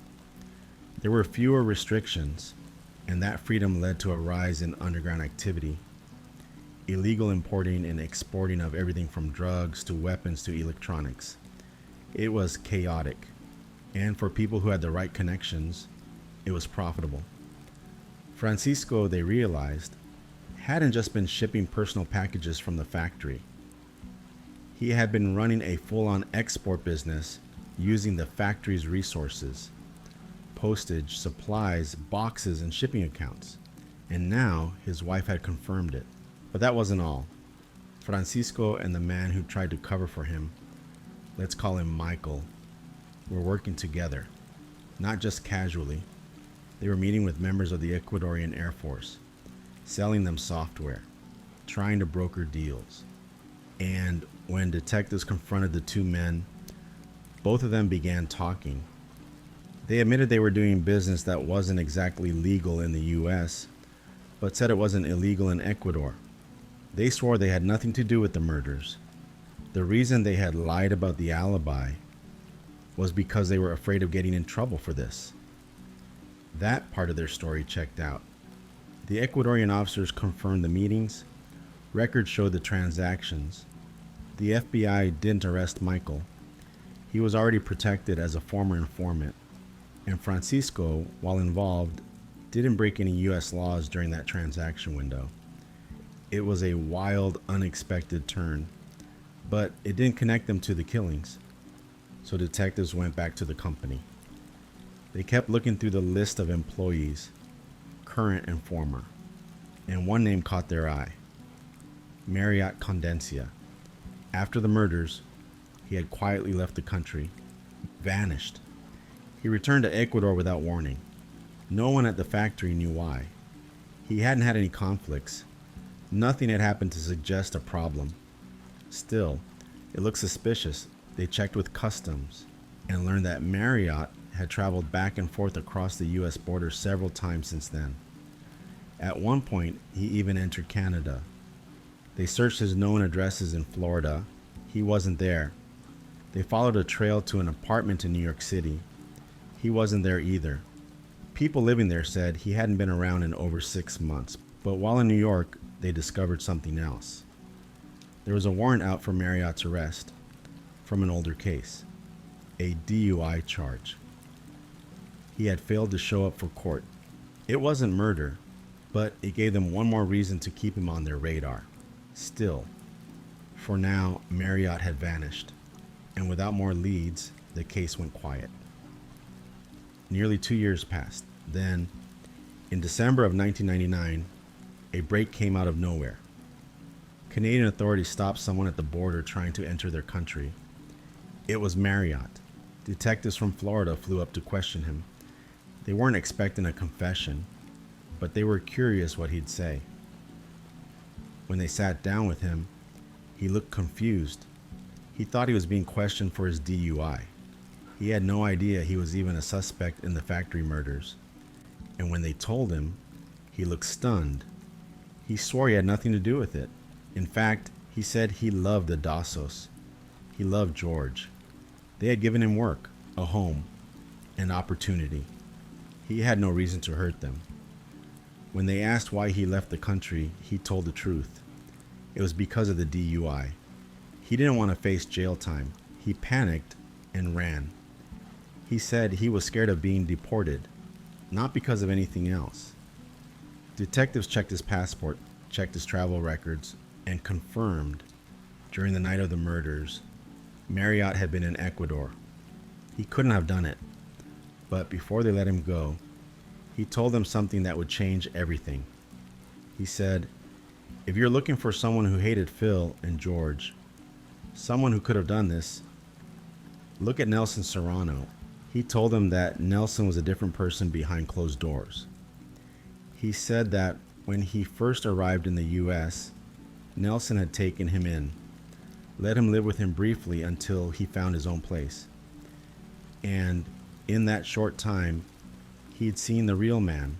There were fewer restrictions, and that freedom led to a rise in underground activity, illegal importing and exporting of everything from drugs to weapons to electronics. It was chaotic, and for people who had the right connections, it was profitable. Francisco, they realized, hadn't just been shipping personal packages from the factory. He had been running a full-on export business using the factory's resources, postage, supplies, boxes, and shipping accounts. And now his wife had confirmed it. But that wasn't all. Francisco and the man who tried to cover for him, let's call him Michael, were working together, not just casually. They were meeting with members of the Ecuadorian Air Force, selling them software, trying to broker deals. And when detectives confronted the two men, both of them began talking. They admitted they were doing business that wasn't exactly legal in the US, but said it wasn't illegal in Ecuador. They swore they had nothing to do with the murders. The reason they had lied about the alibi was because they were afraid of getting in trouble for this. That part of their story checked out. The Ecuadorian officers confirmed the meetings. Records showed the transactions. The FBI didn't arrest Michael. He was already protected as a former informant. And Francisco, while involved, didn't break any US laws during that transaction window. It was a wild, unexpected turn, but it didn't connect them to the killings. So detectives went back to the company. They kept looking through the list of employees, current and former, and one name caught their eye: Marriott Condencia. After the murders, he had quietly left the country, vanished. He returned to Ecuador without warning. No one at the factory knew why. He hadn't had any conflicts. Nothing had happened to suggest a problem. Still, it looked suspicious. They checked with customs and learned that Marriott had traveled back and forth across the US border several times since then. At one point, he even entered Canada. They searched his known addresses in Florida. He wasn't there. They followed a trail to an apartment in New York City. He wasn't there either. People living there said he hadn't been around in over 6 months, but while in New York, they discovered something else. There was a warrant out for Marriott's arrest from an older case, a DUI charge. He had failed to show up for court. It wasn't murder, but it gave them one more reason to keep him on their radar. Still, for now, Marriott had vanished, and without more leads, the case went quiet. Nearly 2 years passed. Then, in December of 1999, a break came out of nowhere. Canadian authorities stopped someone at the border trying to enter their country. It was Marriott. Detectives from Florida flew up to question him. They weren't expecting a confession, but they were curious what he'd say. When they sat down with him, he looked confused. He thought he was being questioned for his DUI. He had no idea he was even a suspect in the factory murders. And when they told him, he looked stunned. He swore he had nothing to do with it. In fact, he said he loved the Dassos. He loved George. They had given him work, a home, an opportunity. He had no reason to hurt them. When they asked why he left the country, he told the truth. It was because of the DUI. He didn't want to face jail time. He panicked and ran. He said he was scared of being deported, not because of anything else. Detectives checked his passport, checked his travel records, and confirmed during the night of the murders, Marriott had been in Ecuador. He couldn't have done it. But before they let him go, he told them something that would change everything. He said, "If you're looking for someone who hated Phil and George, someone who could have done this, look at Nelson Serrano." He told them that Nelson was a different person behind closed doors. He said that when he first arrived in the U.S., Nelson had taken him in, let him live with him briefly until he found his own place. And in that short time, he'd seen the real man.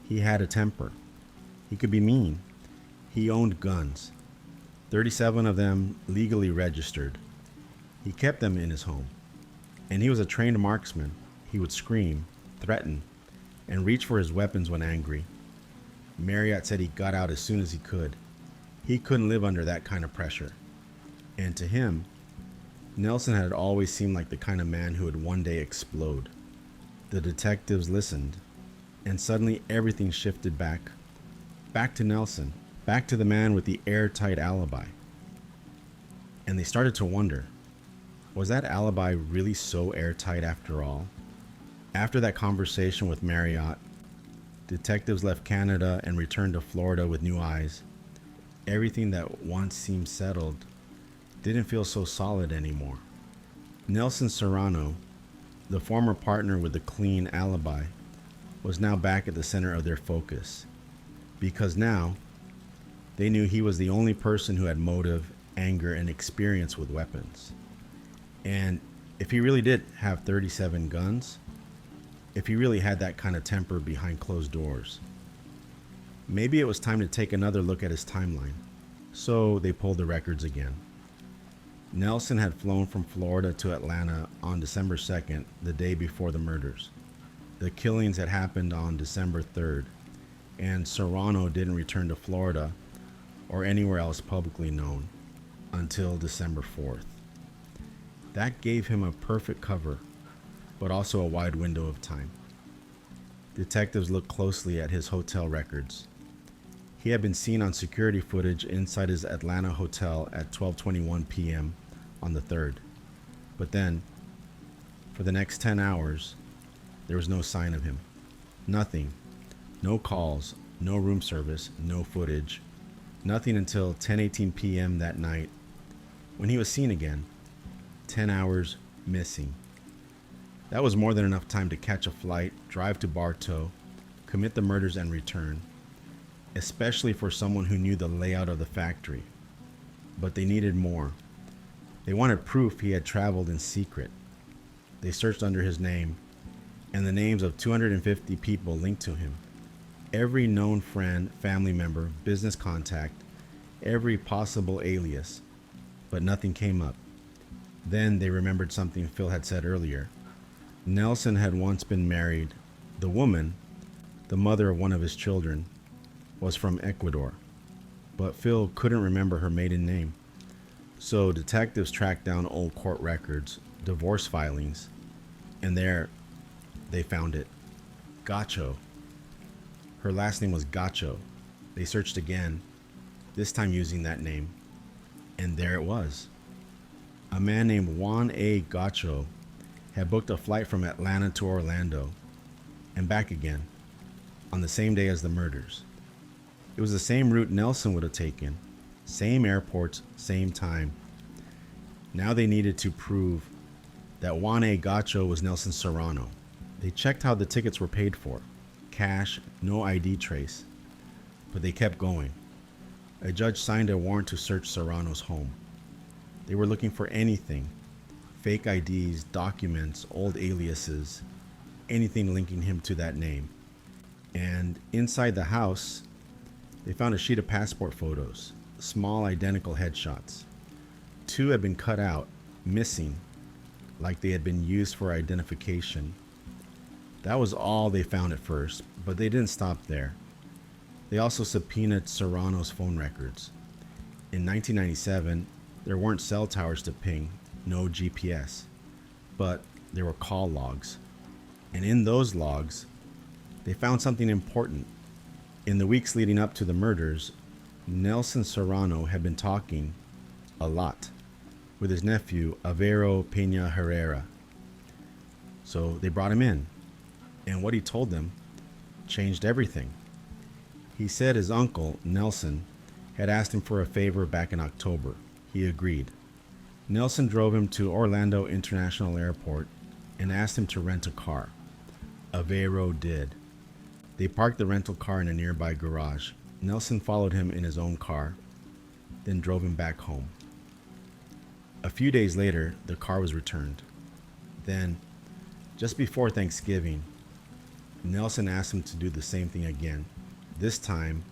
He had a temper. He could be mean. He owned guns, 37 of them legally registered. He kept them in his home. And he was a trained marksman. He would scream, threaten, and reach for his weapons when angry. Marriott said he got out as soon as he could. He couldn't live under that kind of pressure. And to him, Nelson had always seemed like the kind of man who would one day explode. The detectives listened, and suddenly everything shifted back to Nelson, back to the man with the airtight alibi. And they started to wonder, was that alibi really so airtight after all? After that conversation with Marriott, detectives left Canada and returned to Florida with new eyes. Everything that once seemed settled didn't feel so solid anymore. Nelson Serrano, the former partner with the clean alibi, was now back at the center of their focus. Because now, they knew he was the only person who had motive, anger, and experience with weapons. And if he really did have 37 guns, if he really had that kind of temper behind closed doors, maybe it was time to take another look at his timeline. So they pulled the records again. Nelson had flown from Florida to Atlanta on December 2nd, the day before the murders. The killings had happened on December 3rd, and Serrano didn't return to Florida or anywhere else publicly known until December 4th. That gave him a perfect cover, but also a wide window of time. Detectives looked closely at his hotel records. He had been seen on security footage inside his Atlanta hotel at 12:21 p.m. on the 3rd. But then, for the next 10 hours, there was no sign of him. Nothing. No calls, no room service, no footage. Nothing until 10:18 p.m. that night, when he was seen again. 10 hours missing. That was more than enough time to catch a flight, drive to Bartow, commit the murders, and return, especially for someone who knew the layout of the factory. But they needed more. They wanted proof he had traveled in secret. They searched under his name and the names of 250 people linked to him. Every known friend, family member, business contact, every possible alias, but nothing came up. Then they remembered something Phil had said earlier. Nelson had once been married. The woman, the mother of one of his children, was from Ecuador, but Phil couldn't remember her maiden name. So detectives tracked down old court records, divorce filings, and there they found it. Gacho. Her last name was Gacho. They searched again, this time using that name, and there it was. A man named Juan A. Gacho had booked a flight from Atlanta to Orlando and back again on the same day as the murders. It was the same route Nelson would have taken, same airports, same time. Now they needed to prove that Juan A. Gacho was Nelson Serrano. They checked how the tickets were paid for. Cash, no ID trace. But they kept going. A judge signed a warrant to search Serrano's home. They were looking for anything. Fake IDs, documents, old aliases, anything linking him to that name. And inside the house, they found a sheet of passport photos, small identical headshots. 2 had been cut out, missing, like they had been used for identification. That was all they found at first, but they didn't stop there. They also subpoenaed Serrano's phone records. In 1997, there weren't cell towers to ping, no GPS, but there were call logs. And in those logs, they found something important. In the weeks leading up to the murders, Nelson Serrano had been talking a lot with his nephew, Avero Peña Herrera. So they brought him in, and what he told them changed everything. He said his uncle, Nelson, had asked him for a favor back in October. He agreed. Nelson drove him to Orlando International Airport and asked him to rent a car. Avero did. They parked the rental car in a nearby garage. Nelson followed him in his own car, then drove him back home. A few days later, the car was returned. Then, just before Thanksgiving, Nelson asked him to do the same thing again. This time,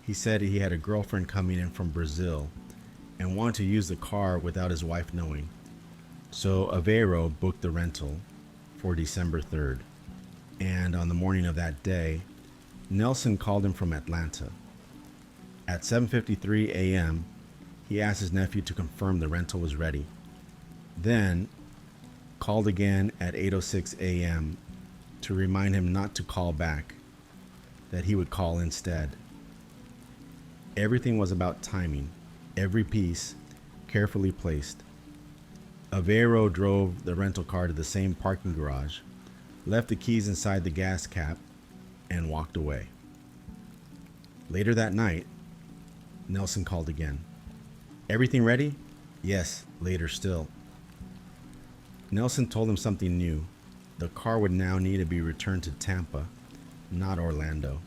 he said he had a girlfriend coming in from Brazil and wanted to use the car without his wife knowing. So Avero booked the rental for December 3rd. And on the morning of that day, Nelson called him from Atlanta. At 7:53 a.m., he asked his nephew to confirm the rental was ready. Then, called again at 8:06 a.m. to remind him not to call back, that he would call instead. Everything was about timing, every piece carefully placed. Avero drove the rental car to the same parking garage, left the keys inside the gas cap, and walked away. Later that night, Nelson called again. Everything ready? Yes, later still. Nelson told him something new. The car would now need to be returned to Tampa, not Orlando.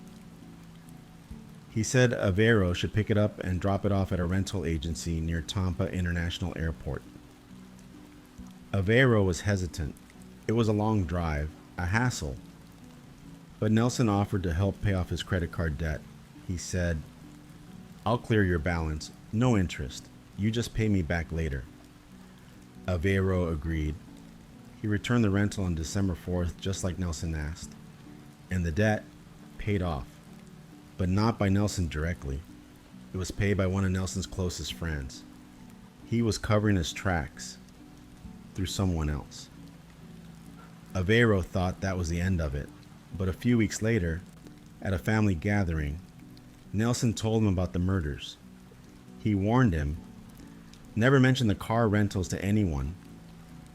He said Avero should pick it up and drop it off at a rental agency near Tampa International Airport. Avero was hesitant. It was a long drive, a hassle. But Nelson offered to help pay off his credit card debt. He said, "I'll clear your balance, no interest. You just pay me back later." Avero agreed. He returned the rental on December 4th, just like Nelson asked. And the debt paid off, but not by Nelson directly. It was paid by one of Nelson's closest friends. He was covering his tracks through someone else. Avero thought that was the end of it, but a few weeks later, at a family gathering, Nelson told him about the murders. He warned him, never mention the car rentals to anyone.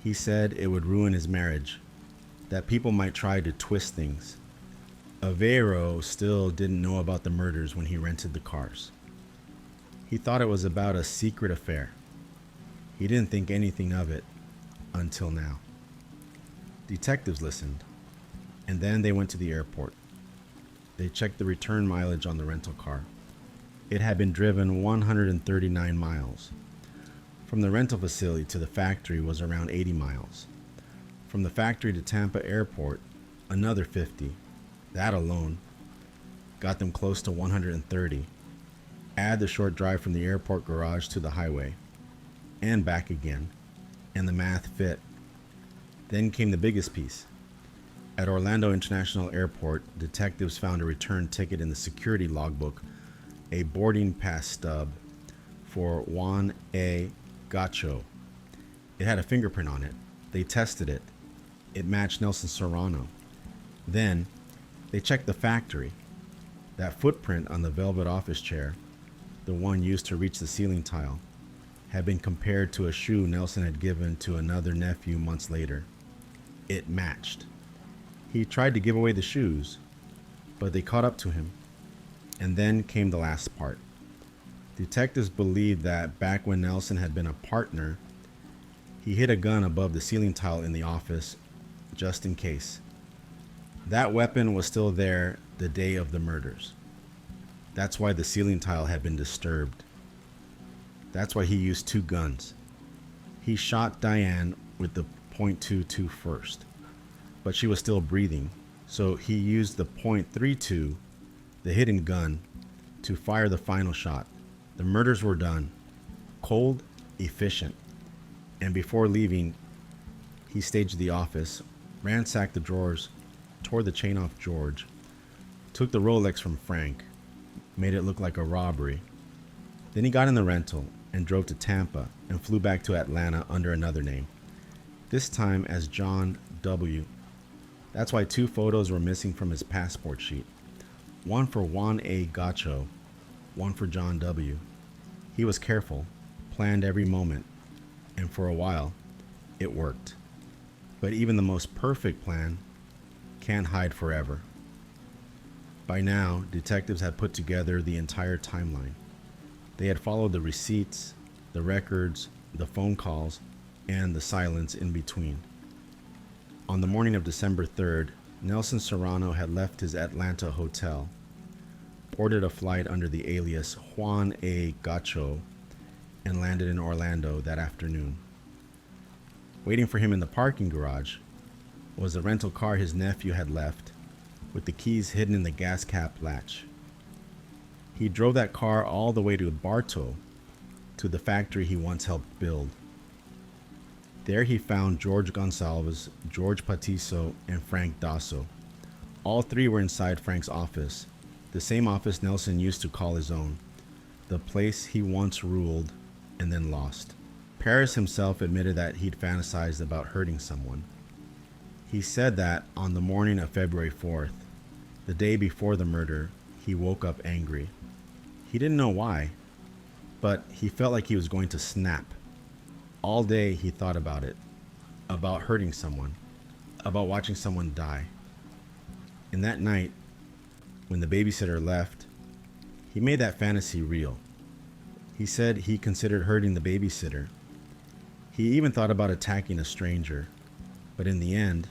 He said it would ruin his marriage, that people might try to twist things. Avero still didn't know about the murders when he rented the cars. He thought it was about a secret affair. He didn't think anything of it until now. Detectives listened, and then they went to the airport. They checked the return mileage on the rental car. It had been driven 139 miles. From the rental facility to the factory was around 80 miles. From the factory to Tampa Airport, another 50. That alone got them close to 130. Add the short drive from the airport garage to the highway, and back again, and the math fit. Then came the biggest piece. At Orlando International Airport, detectives found a return ticket in the security logbook, a boarding pass stub for Juan A. Gacho. It had a fingerprint on it. They tested it. It matched Nelson Serrano. Then, they checked the factory. That footprint on the velvet office chair, the one used to reach the ceiling tile, had been compared to a shoe Nelson had given to another nephew months later. It matched. He tried to give away the shoes, but they caught up to him. And then came the last part. Detectives believed that back when Nelson had been a partner, he hid a gun above the ceiling tile in the office, just in case. That weapon was still there the day of the murders. That's why the ceiling tile had been disturbed. That's why he used two guns. He shot Diane with the .22 first, but she was still breathing, so he used the .32, the hidden gun, to fire the final shot. The murders were done. Cold, efficient. And before leaving, he staged the office, ransacked the drawers, tore the chain off George, took the Rolex from Frank, made it look like a robbery. Then he got in the rental and drove to Tampa and flew back to Atlanta under another name, this time as John W. That's why two photos were missing from his passport sheet. One for Juan A. Gacho, one for John W. He was careful, planned every moment, and for a while, it worked. But even the most perfect plan can't hide forever. By now, detectives had put together the entire timeline. They had followed the receipts, the records, the phone calls, and the silence in between. On the morning of December 3rd, Nelson Serrano had left his Atlanta hotel, boarded a flight under the alias Juan A. Gacho, and landed in Orlando that afternoon. Waiting for him in the parking garage was the rental car his nephew had left, with the keys hidden in the gas cap latch. He drove that car all the way to Bartow, to the factory he once helped build. There he found George Gonsalves, George Patiso, and Frank Dasso. All three were inside Frank's office, the same office Nelson used to call his own, the place he once ruled and then lost. Paris himself admitted that he'd fantasized about hurting someone. He said that on the morning of February 4th, the day before the murder, he woke up angry. He didn't know why, but he felt like he was going to snap. All day he thought about it, about hurting someone, about watching someone die. And that night, when the babysitter left, he made that fantasy real. He said he considered hurting the babysitter. He even thought about attacking a stranger, but in the end,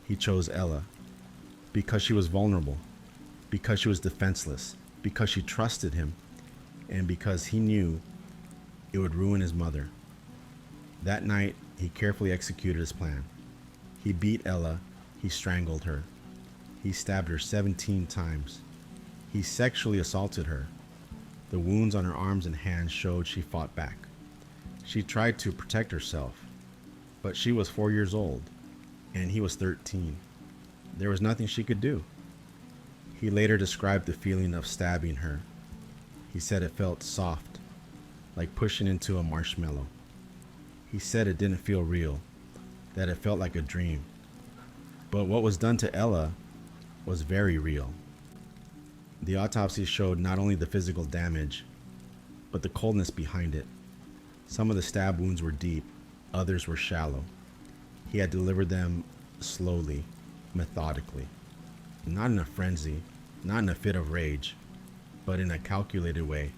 he chose Ella because she was vulnerable, because she was defenseless, because she trusted him, and because he knew it would ruin his mother. That night, he carefully executed his plan. He beat Ella, he strangled her. He stabbed her 17 times. He sexually assaulted her. The wounds on her arms and hands showed she fought back. She tried to protect herself, but she was 4 years old, and he was 13. There was nothing she could do. He later described the feeling of stabbing her. He said it felt soft, like pushing into a marshmallow. He said it didn't feel real, that it felt like a dream. But what was done to Ella was very real. The autopsy showed not only the physical damage, but the coldness behind it. Some of the stab wounds were deep, others were shallow. He had delivered them slowly, methodically. Not in a frenzy, not in a fit of rage, but in a calculated way,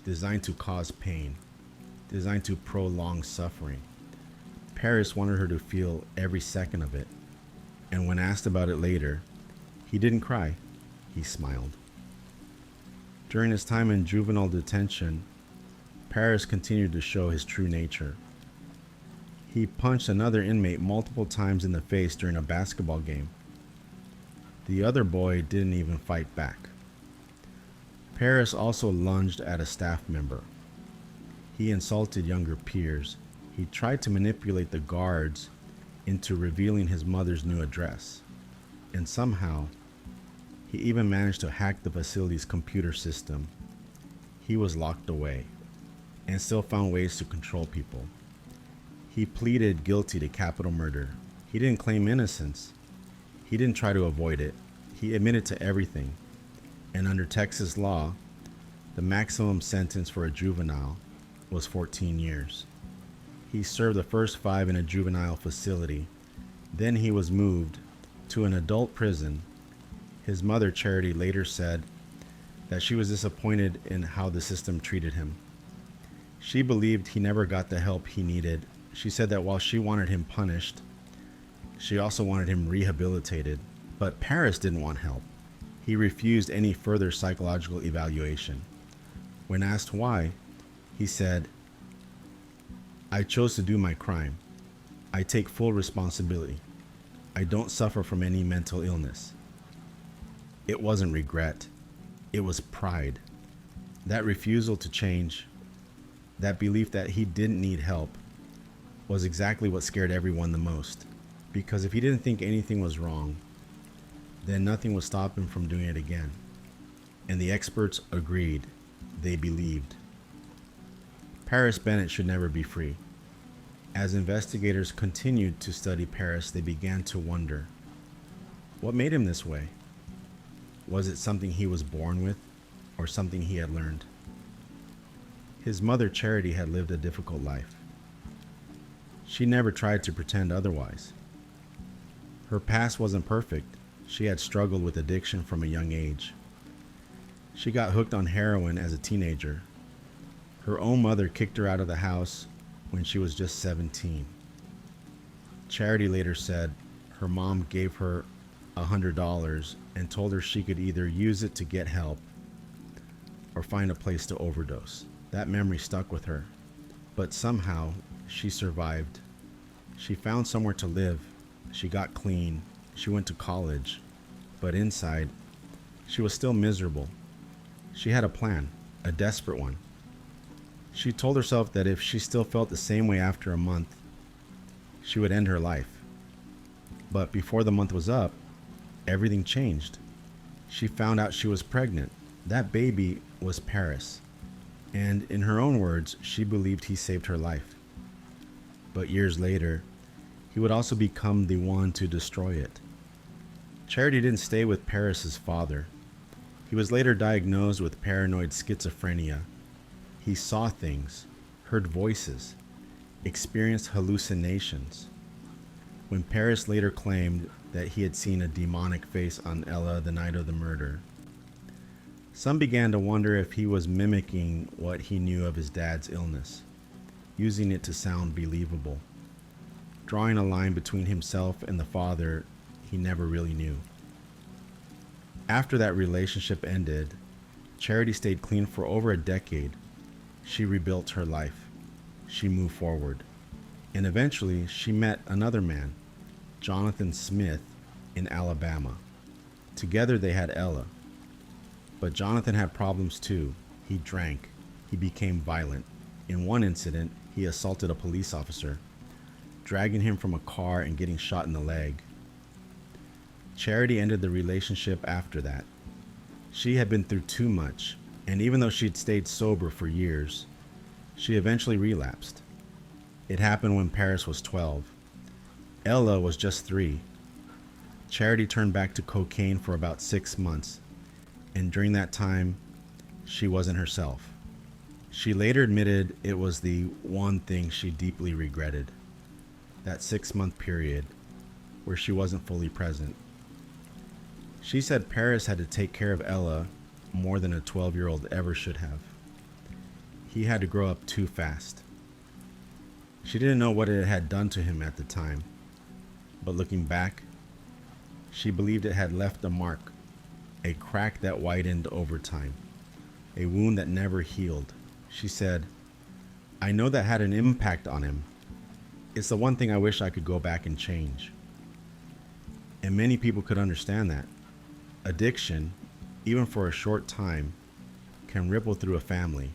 designed to cause pain, designed to prolong suffering. Paris wanted her to feel every second of it, and when asked about it later, he didn't cry, he smiled. During his time in juvenile detention, Paris continued to show his true nature. He punched another inmate multiple times in the face during a basketball game. The other boy didn't even fight back. Paris also lunged at a staff member. He insulted younger peers. He tried to manipulate the guards into revealing his mother's new address. And somehow, he even managed to hack the facility's computer system. He was locked away and still found ways to control people. He pleaded guilty to capital murder. He didn't claim innocence. He didn't try to avoid it. He admitted to everything. And under Texas law, the maximum sentence for a juvenile was 14 years. He served the first 5 in a juvenile facility. Then he was moved to an adult prison. His mother, Charity, later said that she was disappointed in how the system treated him. She believed he never got the help he needed. She said that while she wanted him punished, she also wanted him rehabilitated. But Paris didn't want help. He refused any further psychological evaluation. When asked why, he said, "I chose to do my crime. I take full responsibility. I don't suffer from any mental illness." It wasn't regret. It was pride. That refusal to change, that belief that he didn't need help, was exactly what scared everyone the most. Because if he didn't think anything was wrong, then nothing would stop him from doing it again. And the experts agreed. They believed. Paris Bennett should never be free. As investigators continued to study Paris, they began to wonder, what made him this way? Was it something he was born with, or something he had learned? His mother, Charity, had lived a difficult life. She never tried to pretend otherwise. Her past wasn't perfect. She had struggled with addiction from a young age. She got hooked on heroin as a teenager. Her own mother kicked her out of the house when she was just 17. Charity later said her mom gave her $100 and told her she could either use it to get help or find a place to overdose. That memory stuck with her, but somehow she survived. She found somewhere to live. She got clean. She went to college, but inside, she was still miserable. She had a plan, a desperate one. She told herself that if she still felt the same way after a month, she would end her life. But before the month was up, everything changed. She found out she was pregnant. That baby was Paris. And in her own words, she believed he saved her life. But years later, he would also become the one to destroy it. Charity didn't stay with Paris's father. He was later diagnosed with paranoid schizophrenia. He saw things, heard voices, experienced hallucinations. When Paris later claimed that he had seen a demonic face on Ella the night of the murder, some began to wonder if he was mimicking what he knew of his dad's illness, using it to sound believable, drawing a line between himself and the father he never really knew. After that relationship ended, Charity stayed clean for over a decade. She rebuilt her life. She moved forward. And eventually, she met another man, Jonathan Smith, in Alabama. Together, they had Ella. But Jonathan had problems too. He drank. He became violent. In one incident, he assaulted a police officer, dragging him from a car and getting shot in the leg. Charity ended the relationship after that. She had been through too much, and even though she'd stayed sober for years, she eventually relapsed. It happened when Paris was 12. Ella was just 3. Charity turned back to cocaine for about 6 months, and during that time, she wasn't herself. She later admitted it was the one thing she deeply regretted, that 6-month period where she wasn't fully present. She said Paris had to take care of Ella more than a 12-year-old ever should have. He had to grow up too fast. She didn't know what it had done to him at the time, but looking back, she believed it had left a mark, a crack that widened over time, a wound that never healed. She said, "I know that had an impact on him. It's the one thing I wish I could go back and change." And many people could understand that. Addiction, even for a short time, can ripple through a family.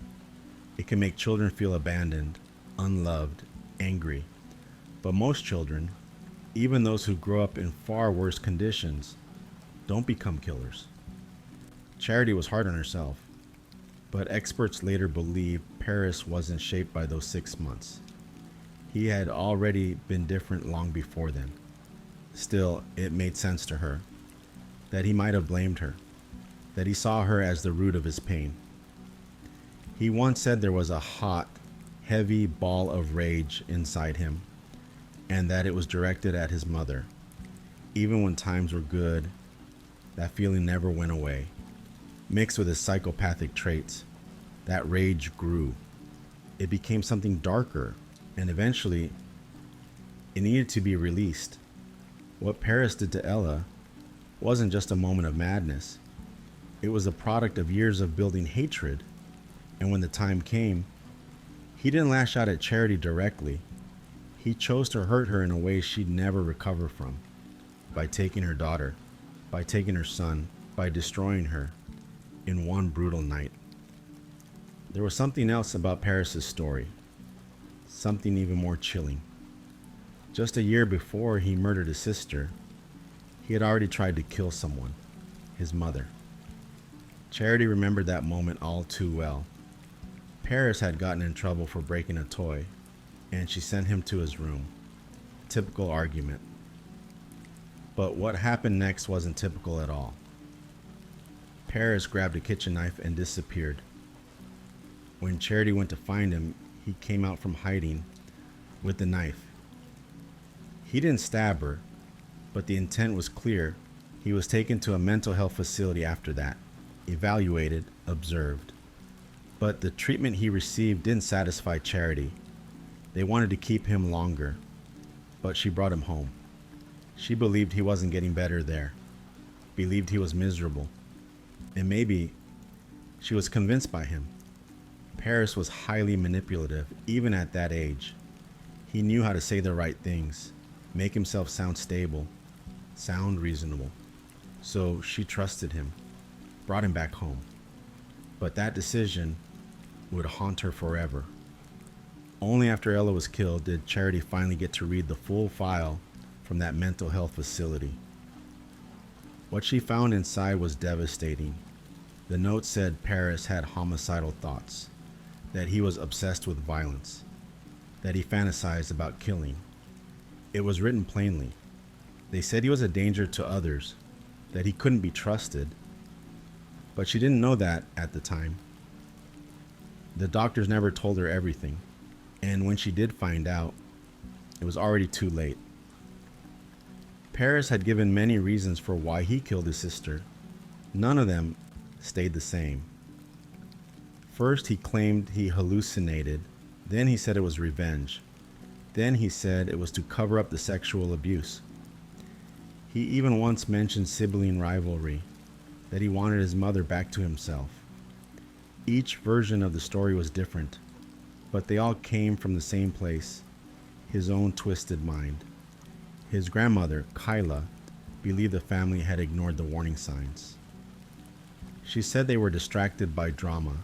It can make children feel abandoned, unloved, angry. But most children, even those who grow up in far worse conditions, don't become killers. Charity was hard on herself, but experts later believed Paris wasn't shaped by those 6 months. He had already been different long before then. Still, it made sense to her that he might have blamed her, that he saw her as the root of his pain. He once said there was a hot, heavy ball of rage inside him, and that it was directed at his mother. Even when times were good, that feeling never went away. Mixed with his psychopathic traits, that rage grew. It became something darker, and eventually, it needed to be released. What Paris did to Ella wasn't just a moment of madness. It was a product of years of building hatred. And when the time came, he didn't lash out at Charity directly. He chose to hurt her in a way she'd never recover from. By taking her daughter, by taking her son, by destroying her in one brutal night. There was something else about Paris's story. Something even more chilling. Just a year before he murdered his sister, he had already tried to kill someone, his mother. Charity remembered that moment all too well. Paris had gotten in trouble for breaking a toy, and she sent him to his room. Typical argument. But what happened next wasn't typical at all. Paris grabbed a kitchen knife and disappeared. When Charity went to find him, he came out from hiding with the knife. He didn't stab her, but the intent was clear. He was taken to a mental health facility after that, evaluated, observed. But the treatment he received didn't satisfy Charity. They wanted to keep him longer, but she brought him home. She believed he wasn't getting better there, believed he was miserable, and maybe she was convinced by him. Paris was highly manipulative, even at that age. He knew how to say the right things, make himself sound stable, sound reasonable. So she trusted him, brought him back home. But that decision would haunt her forever. Only after Ella was killed did Charity finally get to read the full file from that mental health facility. What she found inside was devastating. The note said Paris had homicidal thoughts, that he was obsessed with violence, that he fantasized about killing. It was written plainly. They said he was a danger to others, that he couldn't be trusted, but she didn't know that at the time. The doctors never told her everything, and when she did find out, it was already too late. Paris had given many reasons for why he killed his sister. None of them stayed the same. First, he claimed he hallucinated. Then he said it was revenge. Then he said it was to cover up the sexual abuse. He even once mentioned sibling rivalry, that he wanted his mother back to himself. Each version of the story was different, but they all came from the same place, his own twisted mind. His grandmother, Kyla, believed the family had ignored the warning signs. She said they were distracted by drama,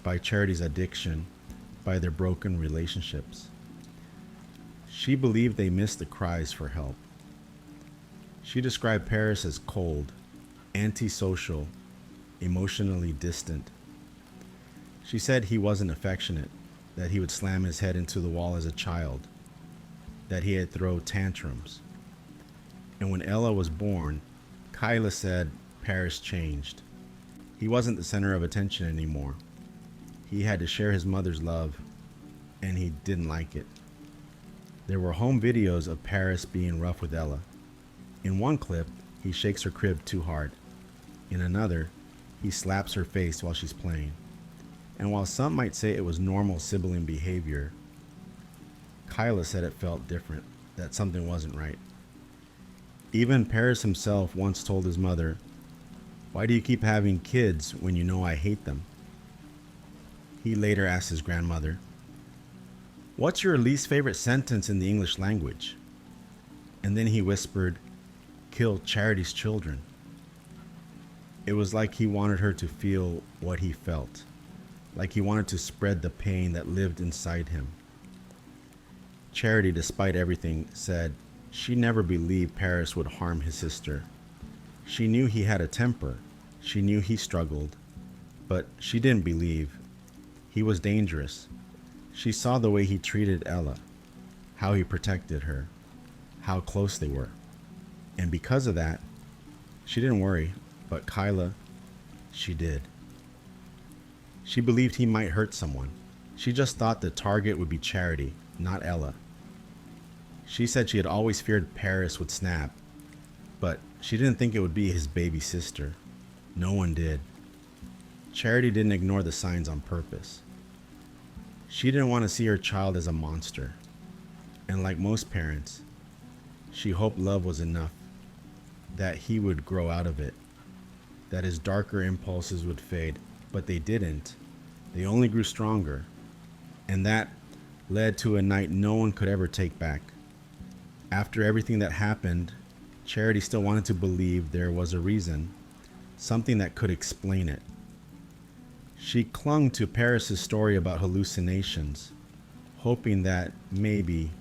by Charity's addiction, by their broken relationships. She believed they missed the cries for help. She described Paris as cold, antisocial, emotionally distant. She said he wasn't affectionate, that he would slam his head into the wall as a child, that he had throw tantrums. And when Ella was born, Kyla said Paris changed. He wasn't the center of attention anymore. He had to share his mother's love, and he didn't like it. There were home videos of Paris being rough with Ella. In one clip, he shakes her crib too hard. In another, he slaps her face while she's playing. And while some might say it was normal sibling behavior, Kyla said it felt different, that something wasn't right. Even Paris himself once told his mother, "Why do you keep having kids when you know I hate them?" He later asked his grandmother, "What's your least favorite sentence in the English language?" And then he whispered, "Kill Charity's children." It was like he wanted her to feel what he felt. like he wanted to spread the pain that lived inside him. Charity, despite everything, said she never believed Paris would harm his sister. She knew he had a temper. She knew he struggled. But she didn't believe. He was dangerous. She saw the way he treated Ella, how he protected her, how close they were. And because of that, she didn't worry. But Kyla, she did. She believed he might hurt someone. She just thought the target would be Charity, not Ella. She said she had always feared Paris would snap, but she didn't think it would be his baby sister. No one did. Charity didn't ignore the signs on purpose. She didn't want to see her child as a monster. And like most parents, she hoped love was enough, that he would grow out of it, that his darker impulses would fade, but they didn't. They only grew stronger. And that led to a night no one could ever take back. After everything that happened, Charity still wanted to believe there was a reason, something that could explain it. She clung to Paris's story about hallucinations, hoping that maybe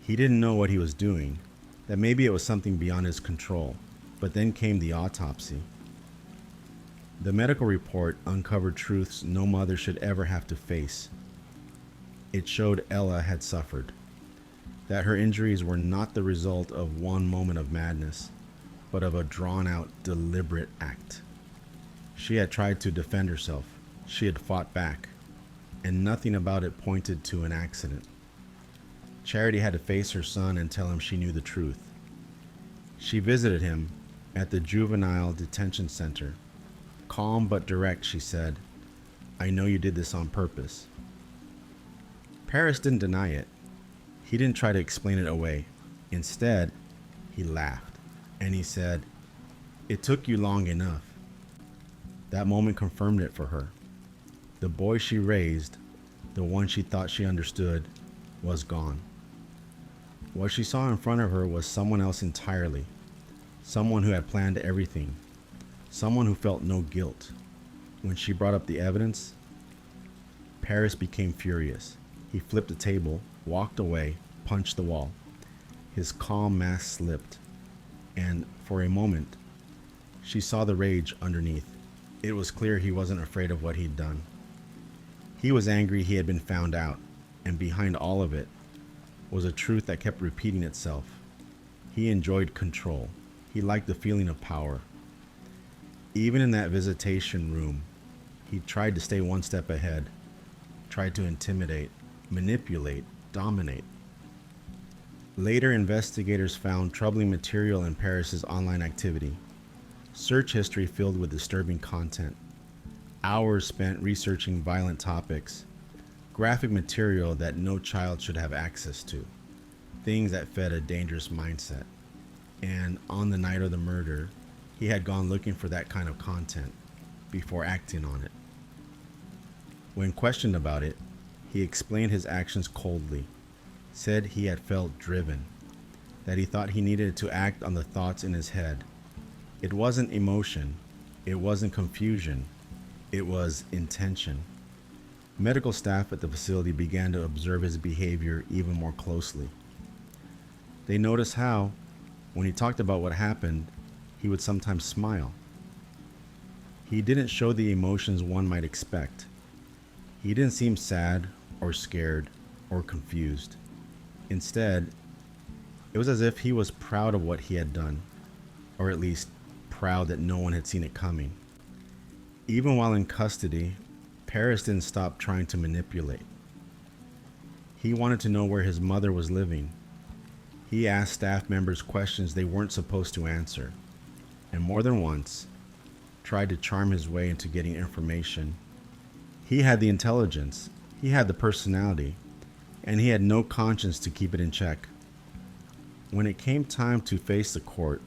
he didn't know what he was doing, that maybe it was something beyond his control. But then came the autopsy. The medical report uncovered truths no mother should ever have to face. It showed Ella had suffered, that her injuries were not the result of one moment of madness, but of a drawn-out, deliberate act. She had tried to defend herself. She had fought back, and nothing about it pointed to an accident. Charity had to face her son and tell him she knew the truth. She visited him at the juvenile detention center. Calm but direct, she said, "I know you did this on purpose." Paris didn't deny it. He didn't try to explain it away. Instead, he laughed, and he said, "It took you long enough." That moment confirmed it for her. The boy she raised, the one she thought she understood, was gone. What she saw in front of her was someone else entirely. Someone who had planned everything. Someone who felt no guilt. When she brought up the evidence, Paris became furious. He flipped the table, walked away, punched the wall. His calm mask slipped, and for a moment, she saw the rage underneath. It was clear he wasn't afraid of what he'd done. He was angry he had been found out, and behind all of it was a truth that kept repeating itself. He enjoyed control. He liked the feeling of power. Even in that visitation room, he tried to stay one step ahead, tried to intimidate, manipulate, dominate. Later, investigators found troubling material in Paris's online activity. Search history filled with disturbing content. Hours spent researching violent topics. Graphic material that no child should have access to. Things that fed a dangerous mindset. And on the night of the murder, he had gone looking for that kind of content before acting on it. When questioned about it, he explained his actions coldly, said he had felt driven, that he thought he needed to act on the thoughts in his head. It wasn't emotion, it wasn't confusion, it was intention. Medical staff at the facility began to observe his behavior even more closely. They noticed how, when he talked about what happened, he would sometimes smile. He didn't show the emotions one might expect. He didn't seem sad or scared or confused. Instead, it was as if he was proud of what he had done, or at least proud that no one had seen it coming. Even while in custody, Paris didn't stop trying to manipulate. He wanted to know where his mother was living. He asked staff members questions they weren't supposed to answer, and more than once, tried to charm his way into getting information. He had the intelligence, he had the personality, and he had no conscience to keep it in check. When it came time to face the court,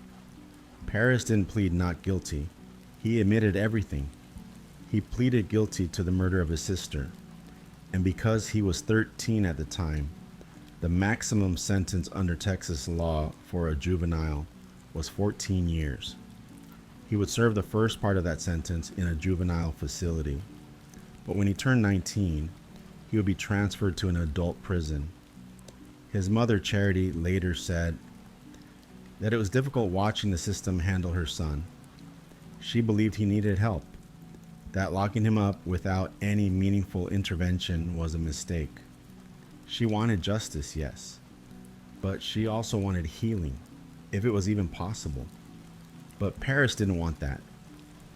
Paris didn't plead not guilty. He admitted everything. He pleaded guilty to the murder of his sister, and because he was 13 at the time, the maximum sentence under Texas law for a juvenile was 14 years. He would serve the first part of that sentence in a juvenile facility. But when he turned 19, he would be transferred to an adult prison. His mother, Charity, later said that it was difficult watching the system handle her son. She believed he needed help, that locking him up without any meaningful intervention was a mistake. She wanted justice, yes, but she also wanted healing, if it was even possible. But Paris didn't want that.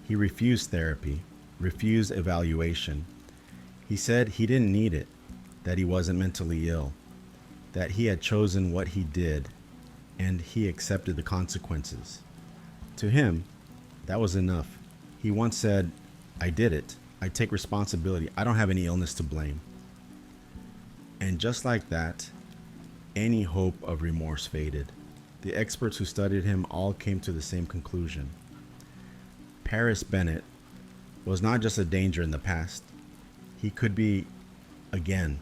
He refused therapy, refused evaluation. He said he didn't need it, that he wasn't mentally ill, that he had chosen what he did, and he accepted the consequences. To him, that was enough. He once said, "I did it. I take responsibility. I don't have any illness to blame." And just like that, any hope of remorse faded. The experts who studied him all came to the same conclusion. Paris Bennett was not just a danger in the past. He could be again.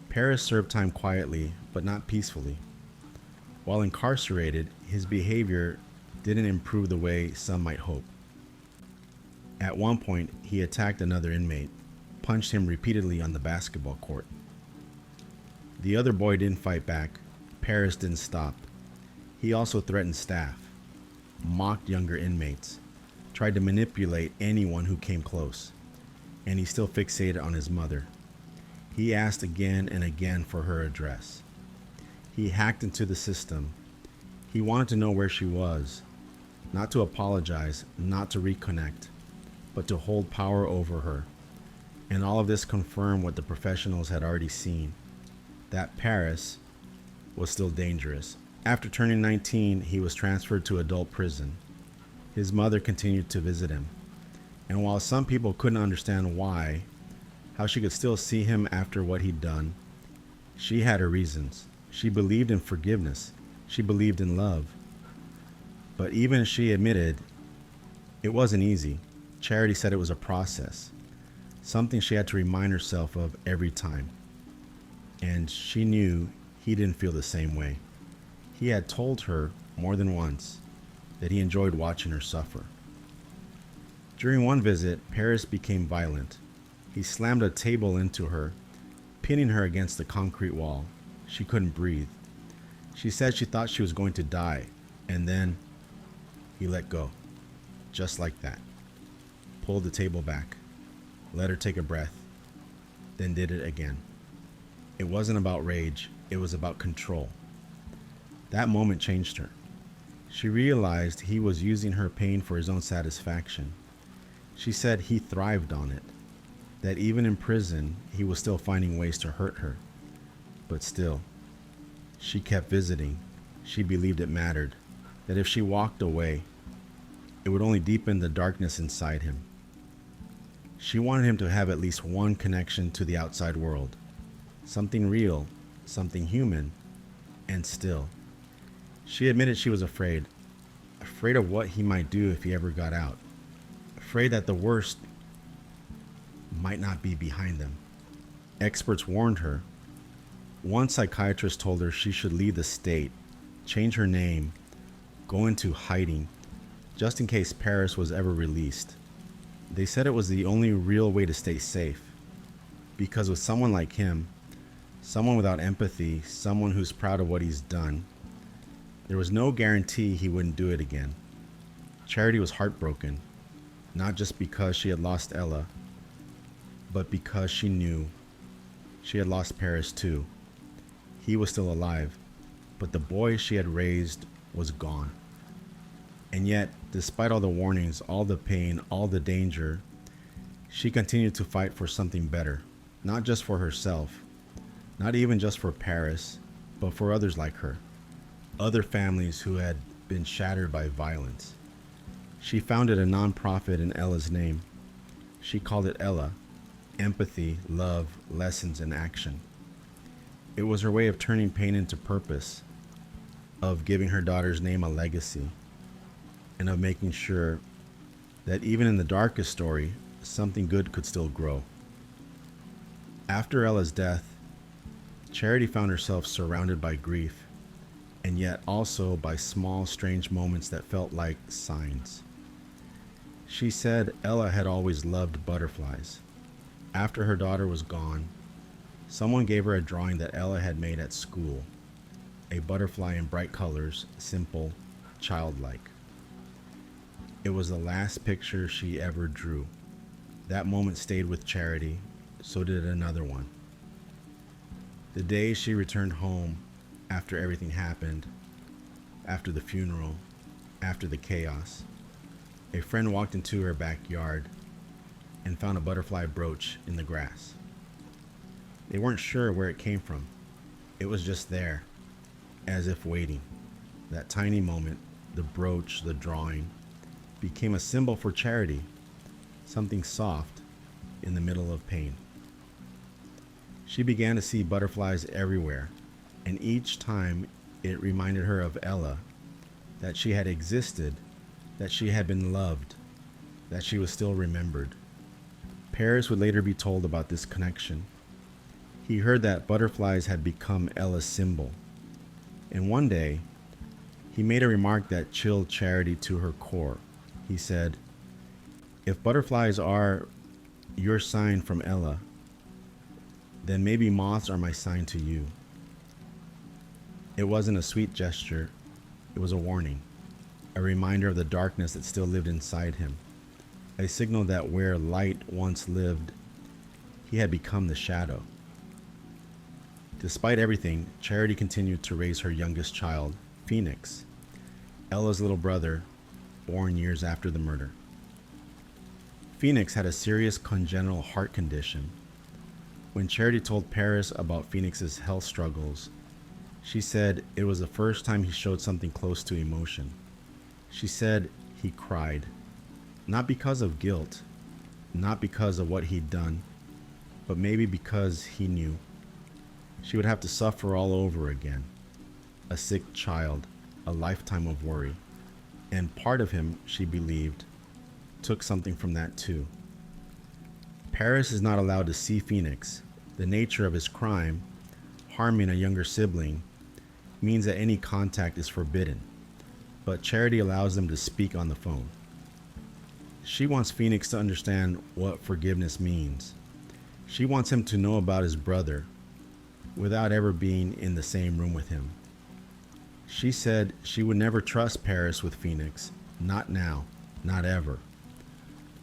Paris served time quietly, but not peacefully. While incarcerated, his behavior didn't improve the way some might hope. At one point, he attacked another inmate, punched him repeatedly on the basketball court. The other boy didn't fight back. Paris didn't stop. He also threatened staff, mocked younger inmates, tried to manipulate anyone who came close, and he still fixated on his mother. He asked again and again for her address. He hacked into the system. He wanted to know where she was, not to apologize, not to reconnect, but to hold power over her. And all of this confirmed what the professionals had already seen, that Paris was still dangerous. After turning 19, he was transferred to adult prison. His mother continued to visit him. And while some people couldn't understand why, how she could still see him after what he'd done, she had her reasons. She believed in forgiveness. She believed in love. But even she admitted it wasn't easy. Charity said it was a process, something she had to remind herself of every time. And she knew he didn't feel the same way. He had told her more than once that he enjoyed watching her suffer. During one visit, Paris became violent. He slammed a table into her, pinning her against the concrete wall. She couldn't breathe. She said she thought she was going to die, and then he let go, just like that. Pulled the table back, let her take a breath, then did it again. It wasn't about rage, it was about control. That moment changed her. She realized he was using her pain for his own satisfaction. She said he thrived on it, that even in prison, he was still finding ways to hurt her. But still, she kept visiting. She believed it mattered, that if she walked away, it would only deepen the darkness inside him. She wanted him to have at least one connection to the outside world, something real, something human, and still. She admitted she was afraid of what he might do if he ever got out, afraid that the worst might not be behind them. Experts warned her. One psychiatrist told her she should leave the state, change her name, go into hiding, just in case Paris was ever released. They said it was the only real way to stay safe, because with someone like him, someone without empathy, someone who's proud of what he's done, there was no guarantee he wouldn't do it again. Charity was heartbroken, not just because she had lost Ella, but because she knew she had lost Paris too. He was still alive, but the boy she had raised was gone. And yet, despite all the warnings, all the pain, all the danger, she continued to fight for something better, not just for herself, not even just for Paris, but for others like her, other families who had been shattered by violence. She founded a nonprofit in Ella's name. She called it Ella, Empathy, Love, Lessons, and Action. It was her way of turning pain into purpose, of giving her daughter's name a legacy, and of making sure that even in the darkest story, something good could still grow. After Ella's death, Charity found herself surrounded by grief, and yet also by small, strange moments that felt like signs. She said Ella had always loved butterflies. After her daughter was gone, someone gave her a drawing that Ella had made at school, a butterfly in bright colors, simple, childlike. It was the last picture she ever drew. That moment stayed with Charity, so did another one. The day she returned home after everything happened, after the funeral, after the chaos, a friend walked into her backyard and found a butterfly brooch in the grass. They weren't sure where it came from. It was just there, as if waiting. That tiny moment, the brooch, the drawing, became a symbol for Charity, something soft in the middle of pain. She began to see butterflies everywhere, and each time it reminded her of Ella, that she had existed, that she had been loved, that she was still remembered. Paris would later be told about this connection. He heard that butterflies had become Ella's symbol, and one day, he made a remark that chilled Charity to her core. He said, "If butterflies are your sign from Ella, then maybe moths are my sign to you." It wasn't a sweet gesture, it was a warning, a reminder of the darkness that still lived inside him, a signal that where light once lived, he had become the shadow. Despite everything, Charity continued to raise her youngest child, Phoenix, Ella's little brother, born years after the murder. Phoenix had a serious congenital heart condition. When Charity told Paris about Phoenix's health struggles, she said it was the first time he showed something close to emotion. She said he cried, not because of guilt, not because of what he'd done, but maybe because he knew. She would have to suffer all over again. A sick child, a lifetime of worry. And part of him, she believed, took something from that too. Paris is not allowed to see Phoenix. The nature of his crime, harming a younger sibling, means that any contact is forbidden. But Charity allows them to speak on the phone. She wants Phoenix to understand what forgiveness means. She wants him to know about his brother without ever being in the same room with him. She said she would never trust Paris with Phoenix, not now, not ever.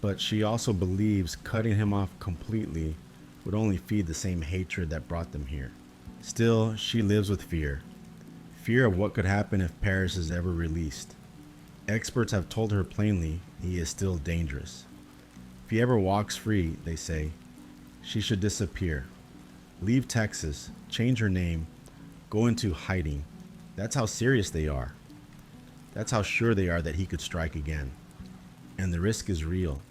But she also believes cutting him off completely would only feed the same hatred that brought them here. Still, she lives with fear. Fear of what could happen if Paris is ever released. Experts have told her plainly he is still dangerous. If he ever walks free, they say, she should disappear. Leave Texas, change her name, go into hiding. That's how serious they are. That's how sure they are that he could strike again. And the risk is real,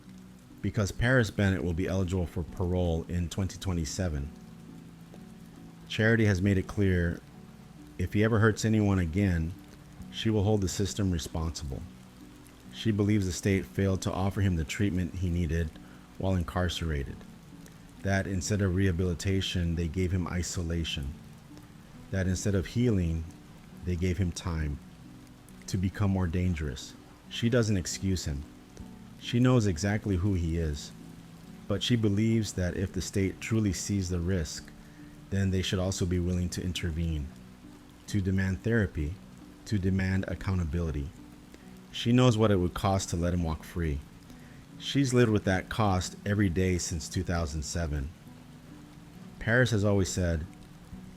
because Paris Bennett will be eligible for parole in 2027. Charity has made it clear if he ever hurts anyone again, she will hold the system responsible. She believes the state failed to offer him the treatment he needed while incarcerated. That instead of rehabilitation, they gave him isolation. That instead of healing, they gave him time to become more dangerous. She doesn't excuse him. She knows exactly who he is. But she believes that if the state truly sees the risk, then they should also be willing to intervene, to demand therapy, to demand accountability. She knows what it would cost to let him walk free. She's lived with that cost every day since 2007. Paris has always said,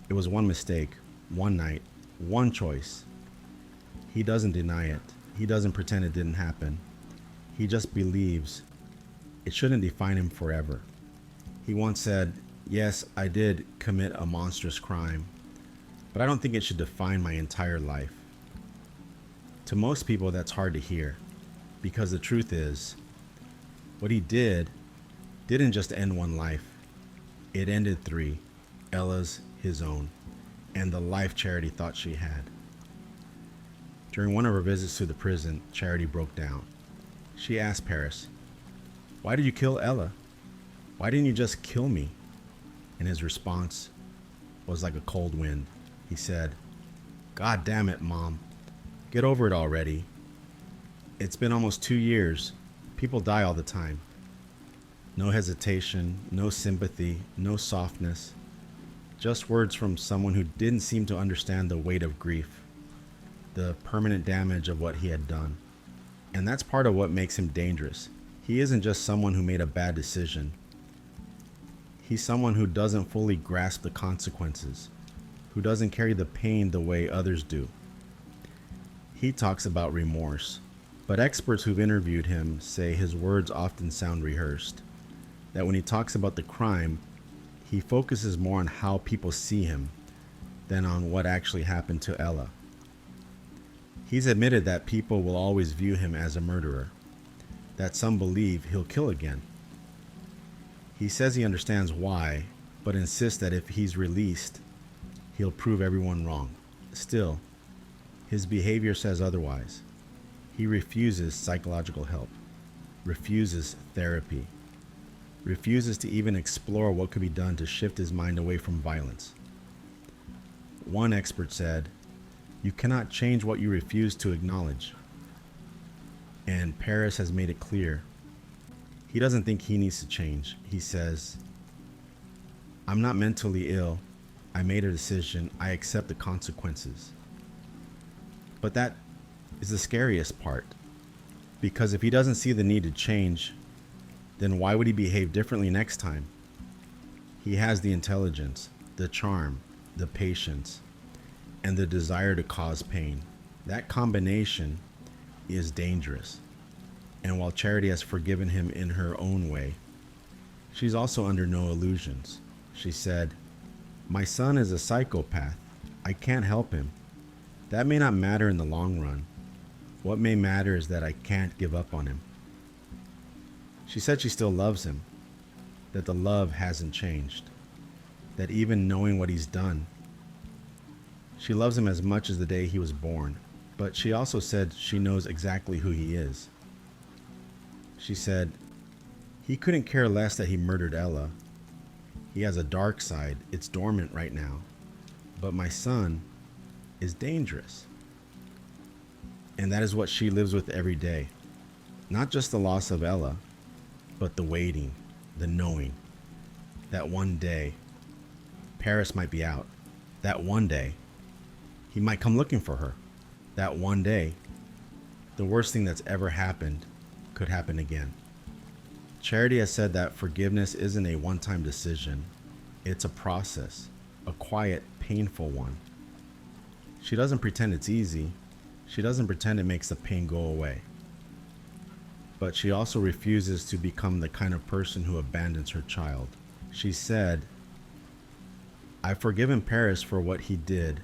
it was one mistake, one night, one choice. He doesn't deny it. He doesn't pretend it didn't happen. He just believes it shouldn't define him forever. He once said, yes, I did commit a monstrous crime, but I don't think it should define my entire life. To most people, that's hard to hear, because the truth is, what he didn't just end one life. It ended 3, Ella's, his own, and the life Charity thought she had. During one of her visits to the prison, Charity broke down. She asked Paris, "Why did you kill Ella? Why didn't you just kill me?" And his response was like a cold wind. He said, "God damn it, Mom. Get over it already. It's been almost 2 years. People die all the time." No hesitation, no sympathy, no softness. Just words from someone who didn't seem to understand the weight of grief, the permanent damage of what he had done. And that's part of what makes him dangerous. He isn't just someone who made a bad decision. He's someone who doesn't fully grasp the consequences, who doesn't carry the pain the way others do. He talks about remorse, but experts who've interviewed him say his words often sound rehearsed, that when he talks about the crime, he focuses more on how people see him than on what actually happened to Ella. He's admitted that people will always view him as a murderer, that some believe he'll kill again. He says he understands why, but insists that if he's released, he'll prove everyone wrong. Still, his behavior says otherwise. He refuses psychological help, refuses therapy, refuses to even explore what could be done to shift his mind away from violence. One expert said, "You cannot change what you refuse to acknowledge." And Paris has made it clear he doesn't think he needs to change. He says, "I'm not mentally ill. I made a decision. I accept the consequences." But that is the scariest part, because if he doesn't see the need to change, then why would he behave differently next time? He has the intelligence, the charm, the patience, and the desire to cause pain. That combination is dangerous. And while Charity has forgiven him in her own way, she's also under no illusions. She said, "My son is a psychopath. I can't help him. That may not matter in the long run. What may matter is that I can't give up on him." She said she still loves him, that the love hasn't changed, that even knowing what he's done, she loves him as much as the day he was born. But she also said she knows exactly who he is. She said, "He couldn't care less that he murdered Ella. He has a dark side. It's dormant right now. But my son is dangerous." And that is what she lives with every day. Not just the loss of Ella, but the waiting, the knowing. That one day, Paris might be out. That one day, he might come looking for her. That one day, the worst thing that's ever happened could happen again. Charity has said that forgiveness isn't a one-time decision. It's a process, a quiet, painful one. She doesn't pretend it's easy. She doesn't pretend it makes the pain go away. But she also refuses to become the kind of person who abandons her child. She said, "I've forgiven Paris for what he did,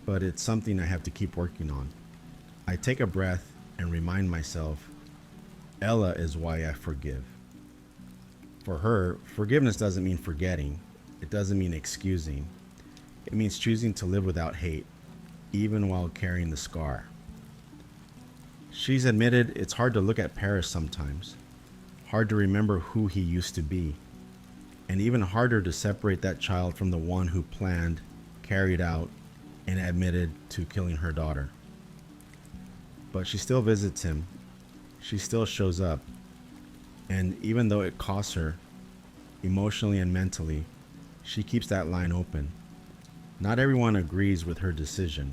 but it's something I have to keep working on. I take a breath and remind myself, Ella is why I forgive." For her, forgiveness doesn't mean forgetting. It doesn't mean excusing. It means choosing to live without hate, even while carrying the scar. She's admitted it's hard to look at Paris sometimes, hard to remember who he used to be, and even harder to separate that child from the one who planned, carried out, and admitted to killing her daughter. But she still visits him. She still shows up. And even though it costs her, emotionally and mentally, she keeps that line open. Not everyone agrees with her decision.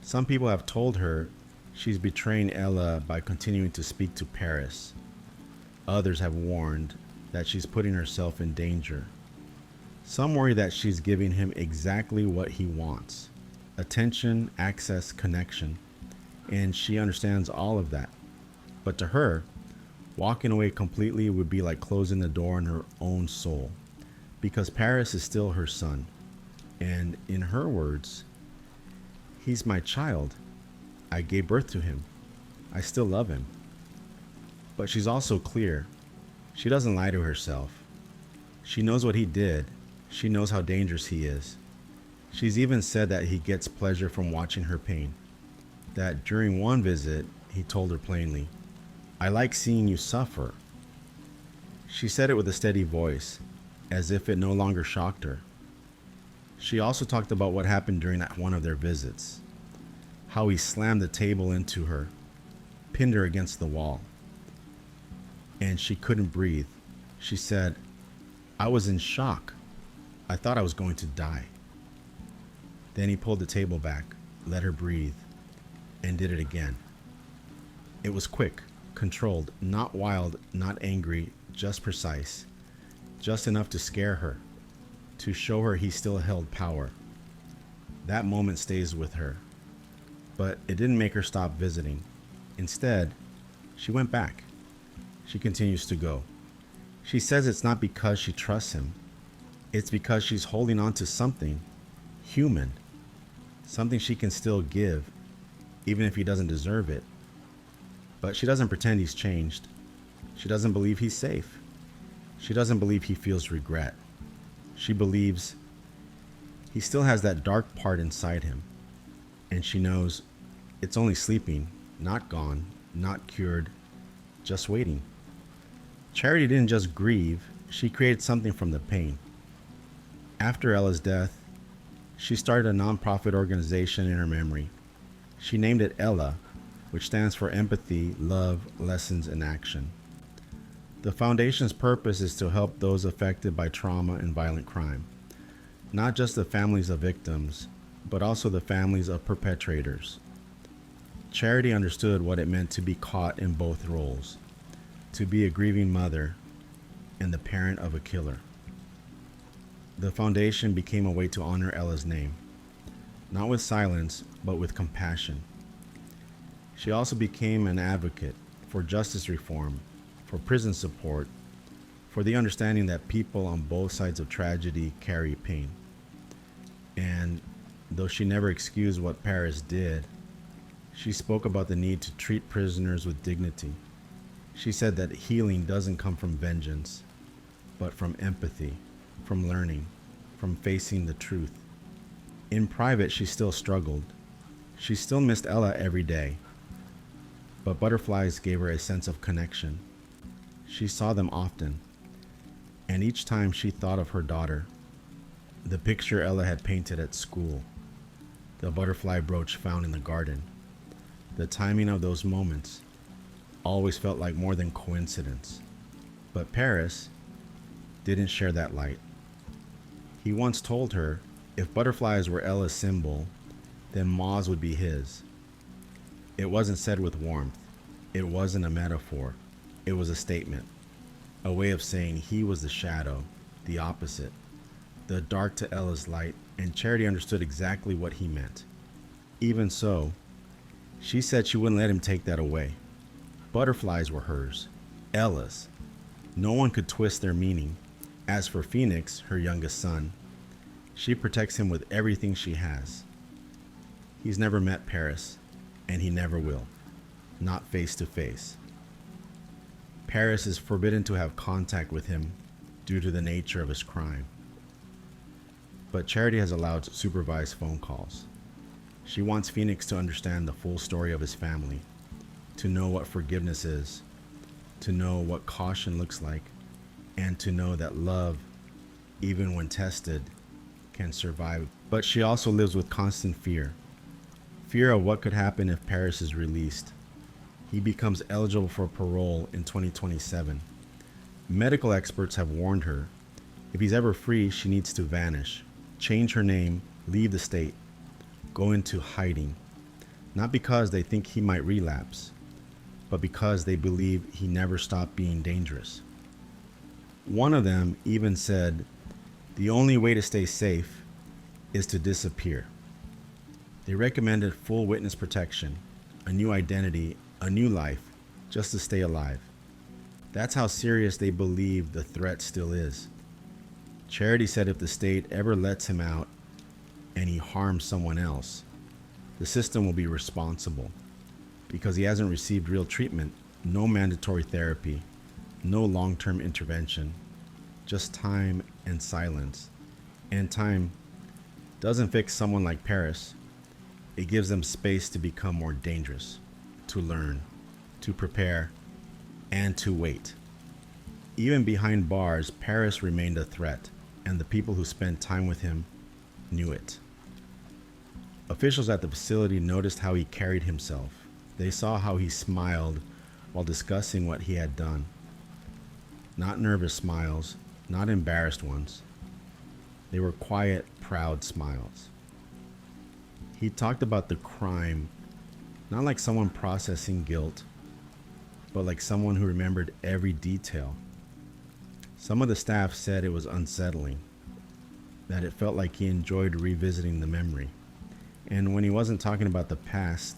Some people have told her she's betraying Ella by continuing to speak to Paris. Others have warned that she's putting herself in danger. Some worry that she's giving him exactly what he wants: attention, access, connection. And she understands all of that. But to her, walking away completely would be like closing the door on her own soul, because Paris is still her son. And in her words, "He's my child. I gave birth to him. I still love him." But she's also clear. She doesn't lie to herself. She knows what he did. She knows how dangerous he is. She's even said that he gets pleasure from watching her pain. That during one visit, he told her plainly, "I like seeing you suffer." She said it with a steady voice, as if it no longer shocked her. She also talked about what happened during one of their visits, how he slammed the table into her, pinned her against the wall. and she couldn't breathe. She said, "I was in shock. I thought I was going to die." Then he pulled the table back, let her breathe, and did it again. It was quick, controlled, not wild, not angry, just precise. Just enough to scare her, to show her he still held power. That moment stays with her. But it didn't make her stop visiting. Instead, she went back. She continues to go. She says it's not because she trusts him. It's because she's holding on to something human, something she can still give, even if he doesn't deserve it. But she doesn't pretend he's changed. She doesn't believe he's safe. She doesn't believe he feels regret. She believes he still has that dark part inside him. And she knows it's only sleeping, not gone, not cured, just waiting. Charity didn't just grieve, she created something from the pain. After Ella's death, she started a nonprofit organization in her memory. She named it Ella, which stands for Empathy, Love, Lessons, and Action. The foundation's purpose is to help those affected by trauma and violent crime, not just the families of victims, but also the families of perpetrators. Charity understood what it meant to be caught in both roles, to be a grieving mother and the parent of a killer. The foundation became a way to honor Ella's name, not with silence, but with compassion. She also became an advocate for justice reform, for prison support, for the understanding that people on both sides of tragedy carry pain. And though she never excused what Paris did, she spoke about the need to treat prisoners with dignity. She said that healing doesn't come from vengeance, but from empathy, from learning, from facing the truth. In private, she still struggled. She still missed Ella every day. But butterflies gave her a sense of connection. She saw them often, and each time she thought of her daughter, the picture Ella had painted at school, the butterfly brooch found in the garden. The timing of those moments always felt like more than coincidence. But Paris didn't share that light. He once told her if butterflies were Ella's symbol, then moths would be his. It wasn't said with warmth. It wasn't a metaphor. It was a statement, a way of saying he was the shadow, the opposite, the dark to Ella's light, and Charity understood exactly what he meant. Even so, she said she wouldn't let him take that away. Butterflies were hers, Ella's. No one could twist their meaning. As for Phoenix, her youngest son, she protects him with everything she has. He's never met Paris, and he never will, not face to face. Paris is forbidden to have contact with him due to the nature of his crime. But Charity has allowed supervised phone calls. She wants Phoenix to understand the full story of his family, to know what forgiveness is, to know what caution looks like, and to know that love, even when tested, can survive. But she also lives with constant fear. Fear of what could happen if Paris is released. He becomes eligible for parole in 2027. Medical experts have warned her, if he's ever free, she needs to vanish, change her name, leave the state, go into hiding. Not because they think he might relapse, but because they believe he never stopped being dangerous. One of them even said, the only way to stay safe is to disappear. They recommended full witness protection, a new identity, a new life, just to stay alive. That's how serious they believe the threat still is. Charity said if the state ever lets him out and he harms someone else, the system will be responsible because he hasn't received real treatment, no mandatory therapy, no long-term intervention, just time and silence. And time doesn't fix someone like Paris. It gives them space to become more dangerous, to learn, to prepare, and to wait. Even behind bars, Paris remained a threat, and the people who spent time with him knew it. Officials at the facility noticed how he carried himself. They saw how he smiled while discussing what he had done. Not nervous smiles, not embarrassed ones. They were quiet, proud smiles. He talked about the crime, not like someone processing guilt, but like someone who remembered every detail. Some of the staff said it was unsettling, that it felt like he enjoyed revisiting the memory. And when he wasn't talking about the past,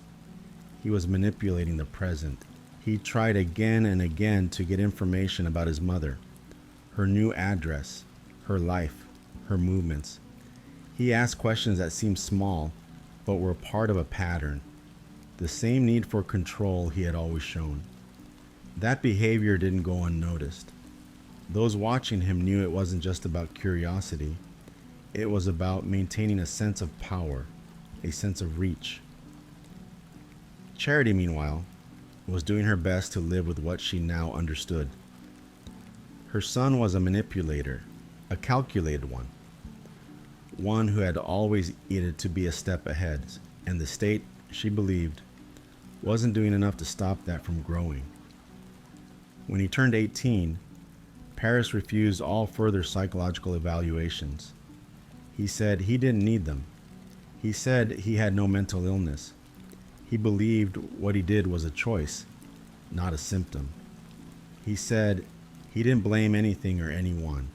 he was manipulating the present. He tried again and again to get information about his mother, her new address, her life, her movements. He asked questions that seemed small, but were part of a pattern, the same need for control he had always shown. That behavior didn't go unnoticed. Those watching him knew it wasn't just about curiosity. It was about maintaining a sense of power, a sense of reach. Charity, meanwhile, was doing her best to live with what she now understood. Her son was a manipulator, a calculated one who had always needed to be a step ahead, and the state, she believed, wasn't doing enough to stop that from growing. When he turned 18, Paris refused all further psychological evaluations. He said he didn't need them. He said he had no mental illness. He believed what he did was a choice, not a symptom. He said he didn't blame anything or anyone,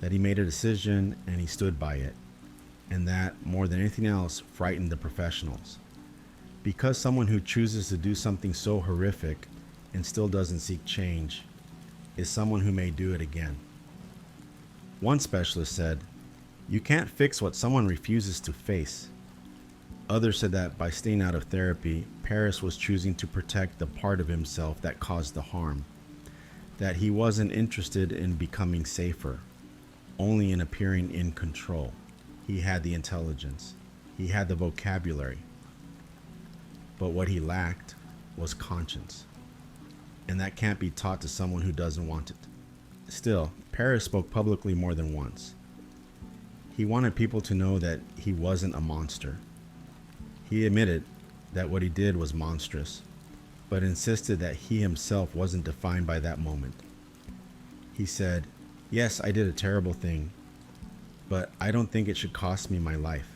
that he made a decision and he stood by it, and that, more than anything else, frightened the professionals. Because someone who chooses to do something so horrific and still doesn't seek change is someone who may do it again. One specialist said, "You can't fix what someone refuses to face." Others said that by staying out of therapy, Paris was choosing to protect the part of himself that caused the harm, that he wasn't interested in becoming safer, only in appearing in control. He had the intelligence, he had the vocabulary, but what he lacked was conscience. And that can't be taught to someone who doesn't want it. Still, Paris spoke publicly more than once. He wanted people to know that he wasn't a monster. He admitted that what he did was monstrous, but insisted that he himself wasn't defined by that moment. He said, "Yes, I did a terrible thing, but I don't think it should cost me my life."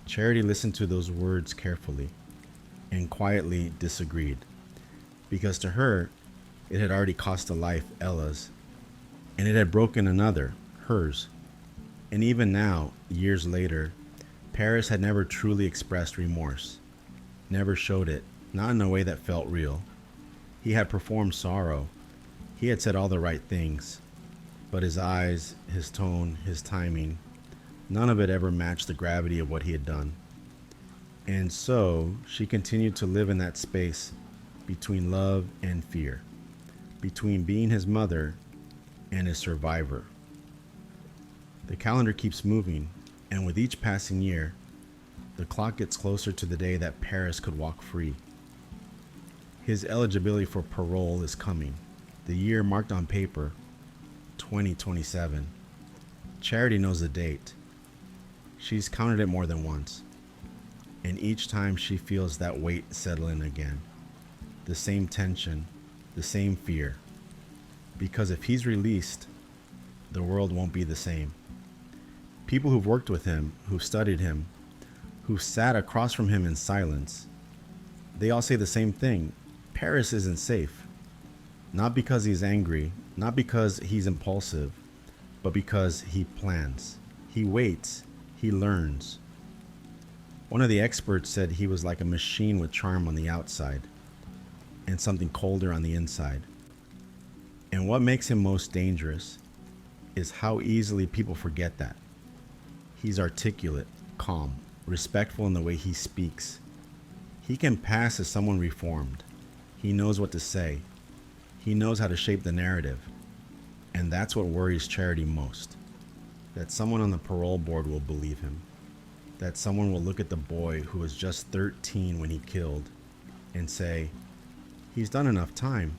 Charity listened to those words carefully and quietly disagreed, because to her, it had already cost a life, Ella's, and it had broken another, hers. And even now, years later, Paris had never truly expressed remorse, never showed it, not in a way that felt real. He had performed sorrow. He had said all the right things, but his eyes, his tone, his timing, none of it ever matched the gravity of what he had done. And so she continued to live in that space between love and fear, between being his mother and his survivor. The calendar keeps moving, and with each passing year, the clock gets closer to the day that Paris could walk free. His eligibility for parole is coming, the year marked on paper, 2027. Charity knows the date. She's counted it more than once, and each time she feels that weight settle in again. The same tension, the same fear. Because if he's released, the world won't be the same. People who've worked with him, who've studied him, who've sat across from him in silence, they all say the same thing. Paris isn't safe. Not because he's angry, not because he's impulsive, but because he plans. He waits, he learns. One of the experts said he was like a machine with charm on the outside and something colder on the inside. And what makes him most dangerous is how easily people forget that. He's articulate, calm, respectful in the way he speaks. He can pass as someone reformed. He knows what to say. He knows how to shape the narrative. And that's what worries Charity most. That someone on the parole board will believe him. That someone will look at the boy who was just 13 when he killed and say, "He's done enough time."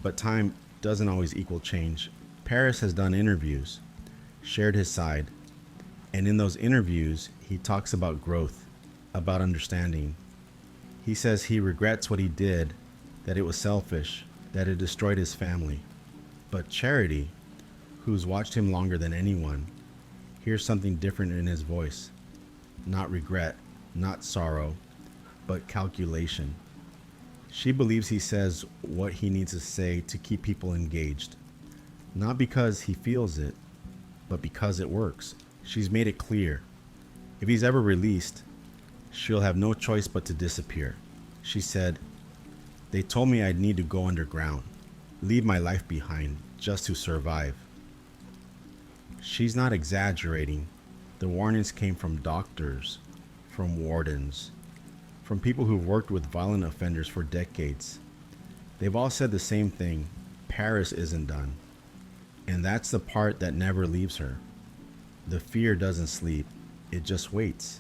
But time doesn't always equal change. Paris has done interviews, shared his side, and in those interviews, he talks about growth, about understanding. He says he regrets what he did, that it was selfish, that it destroyed his family. But Charity, who's watched him longer than anyone, hears something different in his voice. Not regret, not sorrow, but calculation. She believes he says what he needs to say to keep people engaged. Not because he feels it, but because it works. She's made it clear. If he's ever released, she'll have no choice but to disappear. She said, "They told me I'd need to go underground, leave my life behind just to survive." She's not exaggerating. The warnings came from doctors, from wardens, from people who've worked with violent offenders for decades. They've all said the same thing: Paris isn't done. And that's the part that never leaves her. The fear doesn't sleep, it just waits.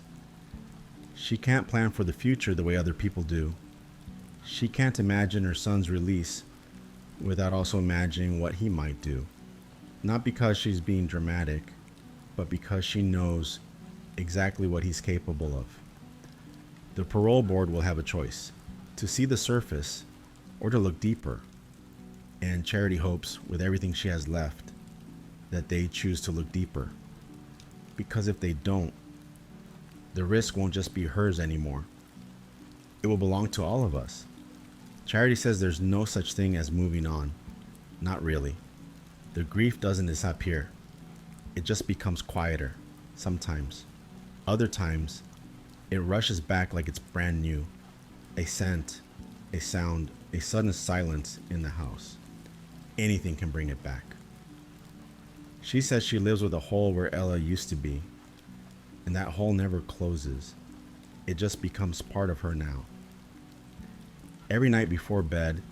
She can't plan for the future the way other people do. She can't imagine her son's release without also imagining what he might do. Not because she's being dramatic, but because she knows exactly what he's capable of. The parole board will have a choice: to see the surface or to look deeper. And Charity hopes, with everything she has left, that they choose to look deeper. Because if they don't, the risk won't just be hers anymore. It will belong to all of us. Charity says there's no such thing as moving on. Not really. The grief doesn't disappear. It just becomes quieter, sometimes. Other times, it rushes back like it's brand new. A scent, a sound, a sudden silence in the house. Anything can bring it back. She says she lives with a hole where Ella used to be, and that hole never closes. It just becomes part of her now. Every night before bed,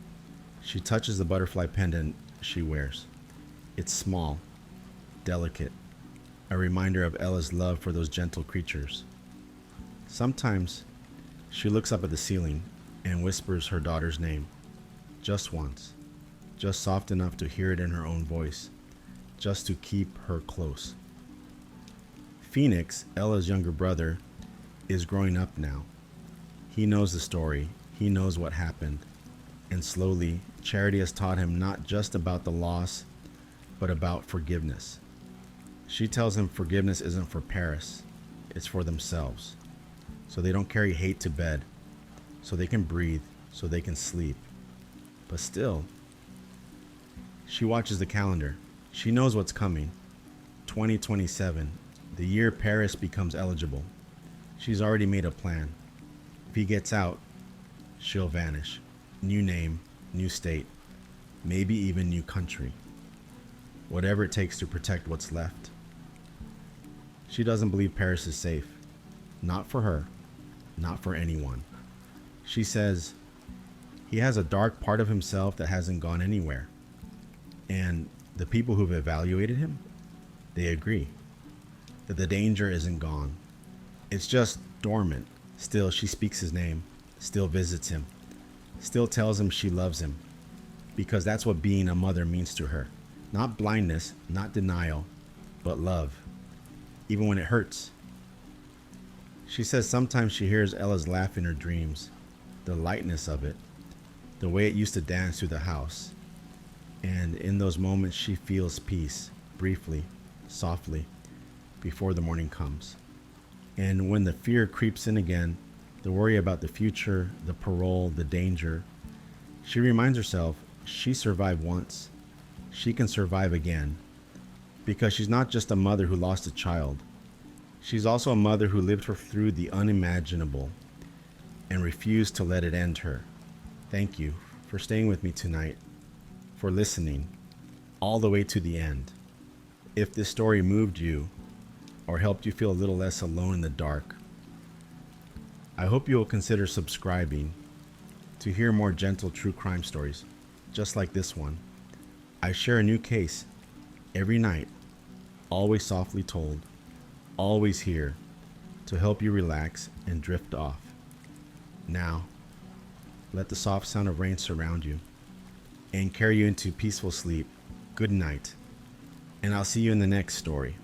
she touches the butterfly pendant she wears. It's small, delicate, a reminder of Ella's love for those gentle creatures. Sometimes she looks up at the ceiling and whispers her daughter's name, just once, just soft enough to hear it in her own voice, just to keep her close. Phoenix, Ella's younger brother, is growing up now. He knows the story, he knows what happened, and slowly, Charity has taught him not just about the loss, but about forgiveness. She tells him forgiveness isn't for Paris, it's for themselves. So they don't carry hate to bed, so they can breathe, so they can sleep. But still, she watches the calendar. She knows what's coming. 2027, the year Paris becomes eligible. She's already made a plan. If he gets out, she'll vanish. New name, new state, maybe even new country. Whatever it takes to protect what's left. She doesn't believe Paris is safe. Not for her, not for anyone. She says he has a dark part of himself that hasn't gone anywhere. And the people who've evaluated him, they agree that the danger isn't gone. It's just dormant. Still, she speaks his name, still visits him, still tells him she loves him, because that's what being a mother means to her. Not blindness, not denial, but love, even when it hurts. She says sometimes she hears Ella's laugh in her dreams, the lightness of it, the way it used to dance through the house. And in those moments she feels peace, briefly, softly, before the morning comes. And when the fear creeps in again, the worry about the future, the parole, the danger, she reminds herself she survived once. She can survive again. Because she's not just a mother who lost a child. She's also a mother who lived through the unimaginable and refused to let it end her. Thank you for staying with me tonight, for listening all the way to the end. If this story moved you or helped you feel a little less alone in the dark, I hope you will consider subscribing to hear more gentle true crime stories, just like this one. I share a new case every night, always softly told, always here to help you relax and drift off. Now, let the soft sound of rain surround you and carry you into peaceful sleep. Good night, and I'll see you in the next story.